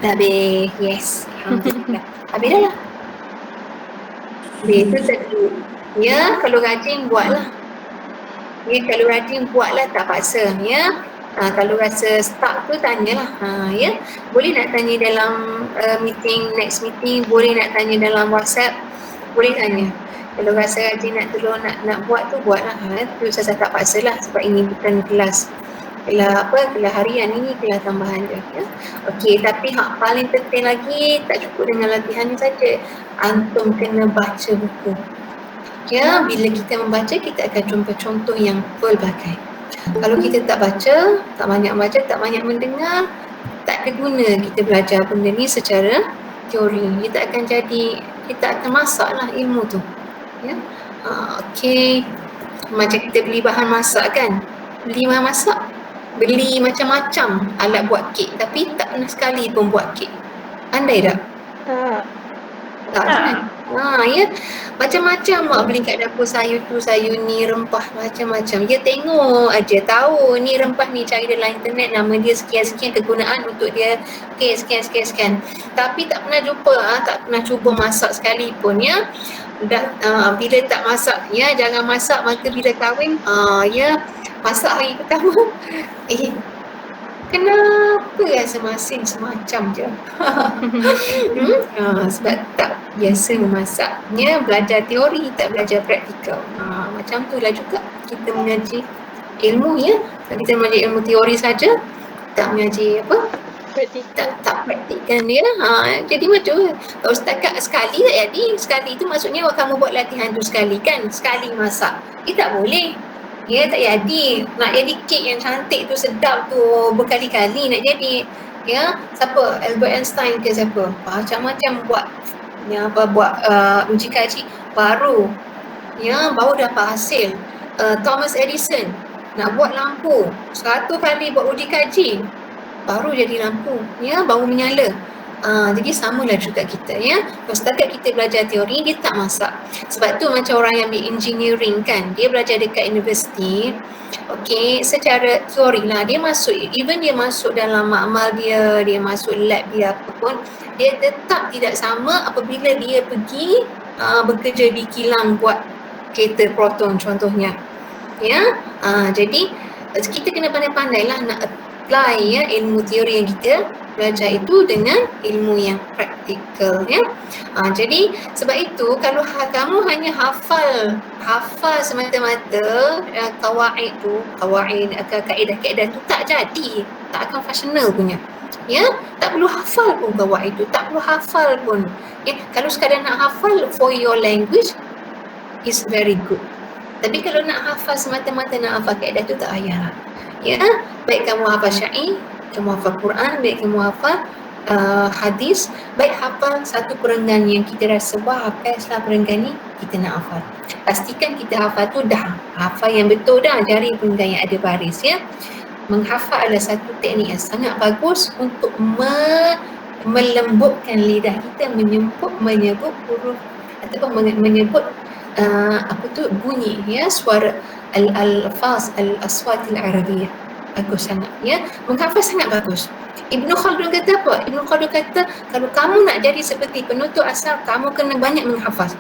Habis. Yes. Alhamdulillah. Habis dah lah. Habis tu tadi. Ya, kalau rajin buatlah. Ya, kalau rajin buatlah, tak paksa. Ya. Kalau rasa stuck tu tanyalah. Ya. Boleh nak tanya dalam next meeting, boleh nak tanya dalam WhatsApp, boleh tanya. Kalau rasa rajin nak tolong nak buat tu buatlah. Tu saya tak paksalah sebab ini bukan kelas. kelas harian ini kelas tambahan je ya. Okey, tapi hak paling penting lagi tak cukup dengan latihan ni saja. Antum kena baca buku. Ya, bila kita membaca kita akan jumpa contoh yang betul pakai. Kalau kita tak baca, tak banyak baca, tak banyak mendengar, tak ada guna kita belajar benda ni secara teori. Kita akan masaklah ilmu tu. Ya. Okey. Macam kita beli bahan masak kan. Beli bahan masak, beli macam-macam alat buat kek tapi tak pernah sekali pun buat kek. Pandai tak? Tak kan? Ya. Macam-macam mak beli kat dapur sayur tu, sayur ni, rempah macam-macam. Dia tengok aja, tahu ni rempah ni cari dalam internet, nama dia sekian-sekian, kegunaan untuk dia sekian. Tapi tak pernah jumpa, tak pernah cuba masak sekalipun ya. Bila tak masak ya, jangan masak maka bila kahwin ya, masak hari pertama kenapa rasa masin semacam je. Sebab tak biasa memasaknya, belajar teori tak belajar praktikal. Macam tu lah juga kita mengaji ilmu ya. Kalau kita mengaji ilmu teori saja, tak mengaji tak praktikkan dia. Jadi macam kalau setakat sekali tak jadi. Sekali tu maksudnya kamu buat latihan tu sekali kan, sekali masak. Tak boleh. Ya, tak jadi. Nak jadi kek yang cantik tu, sedap tu, berkali-kali nak jadi. Ya, siapa? Albert Einstein ke siapa? Macam-macam buat uji kaji baru. Ya, baru dapat hasil. Thomas Edison nak buat lampu, 100 kali buat uji kaji baru jadi lampu. Ya, baru menyala. Jadi samalah juga kita ya. Kalau setakat kita belajar teori, dia tak masak. Sebab tu macam orang yang ambil engineering kan, dia belajar dekat universiti. Okey, secara teori lah dia masuk dalam makmal dia masuk lab dia apa pun, dia tetap tidak sama apabila dia pergi bekerja di kilang buat kereta proton contohnya. Ya, jadi kita kena pandai-pandai lah nak apply ya ilmu teori yang kita belajar itu dengan ilmu yang praktikal ya. Jadi sebab itu kalau kamu hanya hafal semata-mata kawaid kaedah-kaedah tu tak jadi, tak akan functional punya. Ya, tak perlu hafal pun kawaid itu, tak perlu hafal pun. Ya, kalau sekadar nak hafal for your language is very good. Tapi kalau nak hafal semata-mata nak hafal kaedah tu tak payah. Ya, baik kamu hafal syair, kamu hafal Quran, baik kamu hafal hadis, baik hafal satu perenggan yang kita rasa wah bestlah perenggan ni kita nak hafal. Pastikan kita hafal tu dah hafal yang betul dah, jari perenggan yang ada baris ya. Menghafal adalah satu teknik yang sangat bagus untuk melembutkan lidah kita menyebut huruf ataupun menyebut bunyi ya, suara al-alfaz al-aswat al-arabiyah. Bagus sangat ya. Menghafal sangat bagus. Ibnu Khaldun kata apa? Ibnu Khaldun kata kalau kamu nak jadi seperti penutur asal, kamu kena banyak menghafal.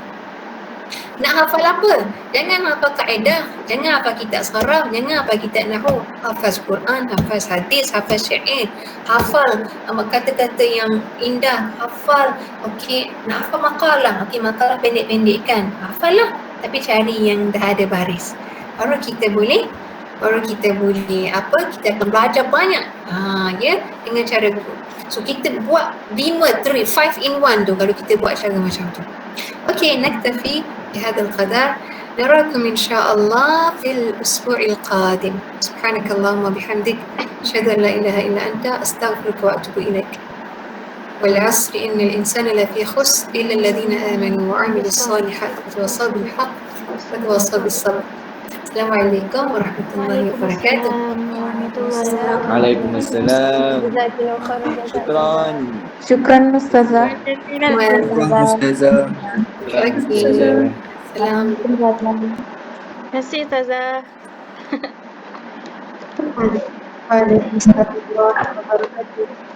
Nak hafal apa? Jangan hafal kaedah, jangan hafal kitab saraf, jangan hafal kitab nahwu. Hafal Quran, hafal hadis, hafal syair, hafal kata-kata yang indah, hafal. Okey, nak hafal makalah. Okey, makalah pendek-pendek kan. Hafal lah, tapi cari yang dah ada baris. Baru kita boleh kita akan belajar banyak. Ya, dengan cara tu. So kita buat 5 in 1 tu kalau kita buat cara macam tu. Okey, naktafi بهذا القدر. نراكم إن شاء الله في الأسبوع القادم. سبحانك اللهم وبحمدك أشهد أن لا إله إلا أنت أستغفرك وأتوب إليك. والعصر إن الإنسان لفي خسر إلا الذين آمنوا وعملوا الصالحات وتواصوا بالحق وتواصوا بالصبر. السلام عليكم ورحمة الله وبركاته. وعليكم السلام. Syukran Ustazah. Ustazah. Okey. Salam. Terima kasih Ustazah. kasih. Waalaikumsalam warahmatullahi wabarakatuh.